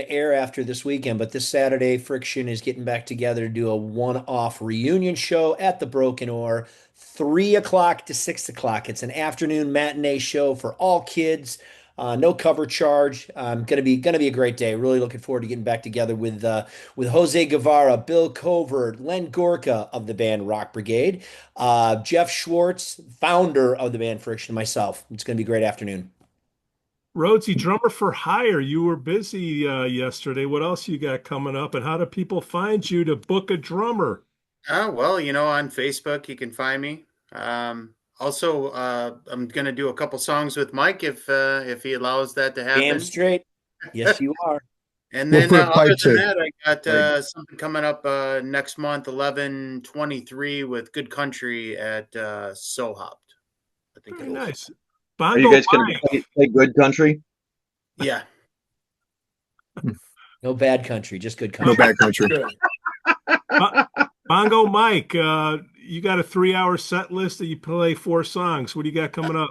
air after this weekend, but this Saturday, Friction is getting back together to do a one-off reunion show at the Broken Oar, 3 o'clock to 6 o'clock. It's an afternoon matinee show for all kids. No cover charge. Gonna be a great day. Really looking forward to getting back together with Jose Guevara, Bill Covert, Len Gorka of the band Rock Brigade, Jeff Schwartz, founder of the band Friction, myself. It's gonna be a great afternoon. Rhodesy, drummer for hire. You were busy yesterday. What else you got coming up, and how do people find you to book a drummer? Well, on Facebook you can find me. Also, I'm gonna do a couple songs with Mike if he allows that to happen. Damn straight. Yes, you are. And then other than that, I got something coming up next month, 11/23, with Good Country at Sohopped. I think Very it is. nice. Are you guys going to play Good Country? Yeah. No bad country, just good country. No bad country. Bongo Mike, you got a 3-hour set list that you play 4 songs. What do you got coming up?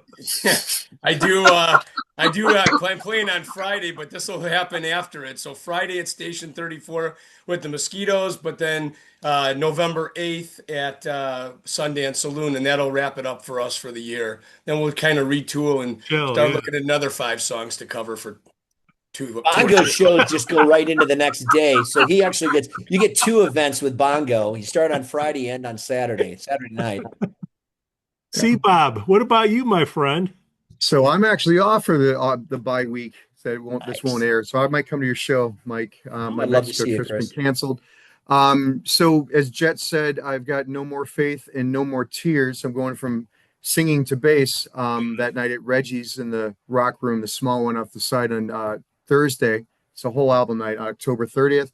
I do. I'm playing on Friday, but this will happen after it. So Friday at Station 34 with the Mosquitoes, but then November 8th at Sundance Saloon, and that'll wrap it up for us for the year. Then we'll kind of retool and start looking at another 5 songs to cover for 2. Bongo shows just go right into the next day. So he actually you get 2 events with Bongo. You start on Friday, end on Saturday night. cbob, what about you, my friend? So I'm actually off for the bye week. So this won't air. So I might come to your show, Mike. My Mexico trip's been canceled. So as Jet said, I've got No More Faith and No More Tears. I'm going from singing to bass that night at Reggie's in the Rock Room, the small one off the side on Thursday. It's a whole album night, October 30th.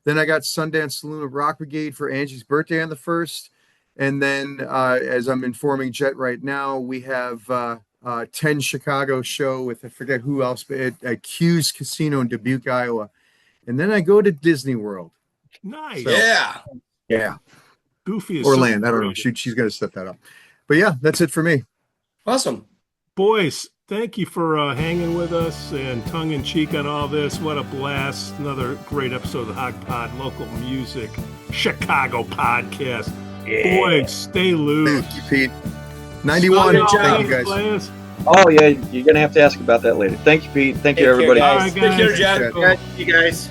Then I got Sundance Saloon of Rock Brigade for Angie's birthday on the 1st. And then as I'm informing Jet right now, we have 10 Chicago show with, I forget who else, but at Q's Casino in Dubuque, Iowa. And then I go to Disney World. Nice. So, yeah. Goofy as Orlando. I don't know. She's going to set that up. But yeah, that's it for me. Awesome. Boys, thank you for hanging with us and tongue in cheek on all this. What a blast. Another great episode of the Hogpod, local music, Chicago podcast. Yeah. Boys, stay loose. Thank you, Pete. 91. Thank you, guys. Plans. Oh, yeah. You're going to have to ask about that later. Thank you, Pete. Thank you, everybody. All right, guys. Take care, Jack. You guys.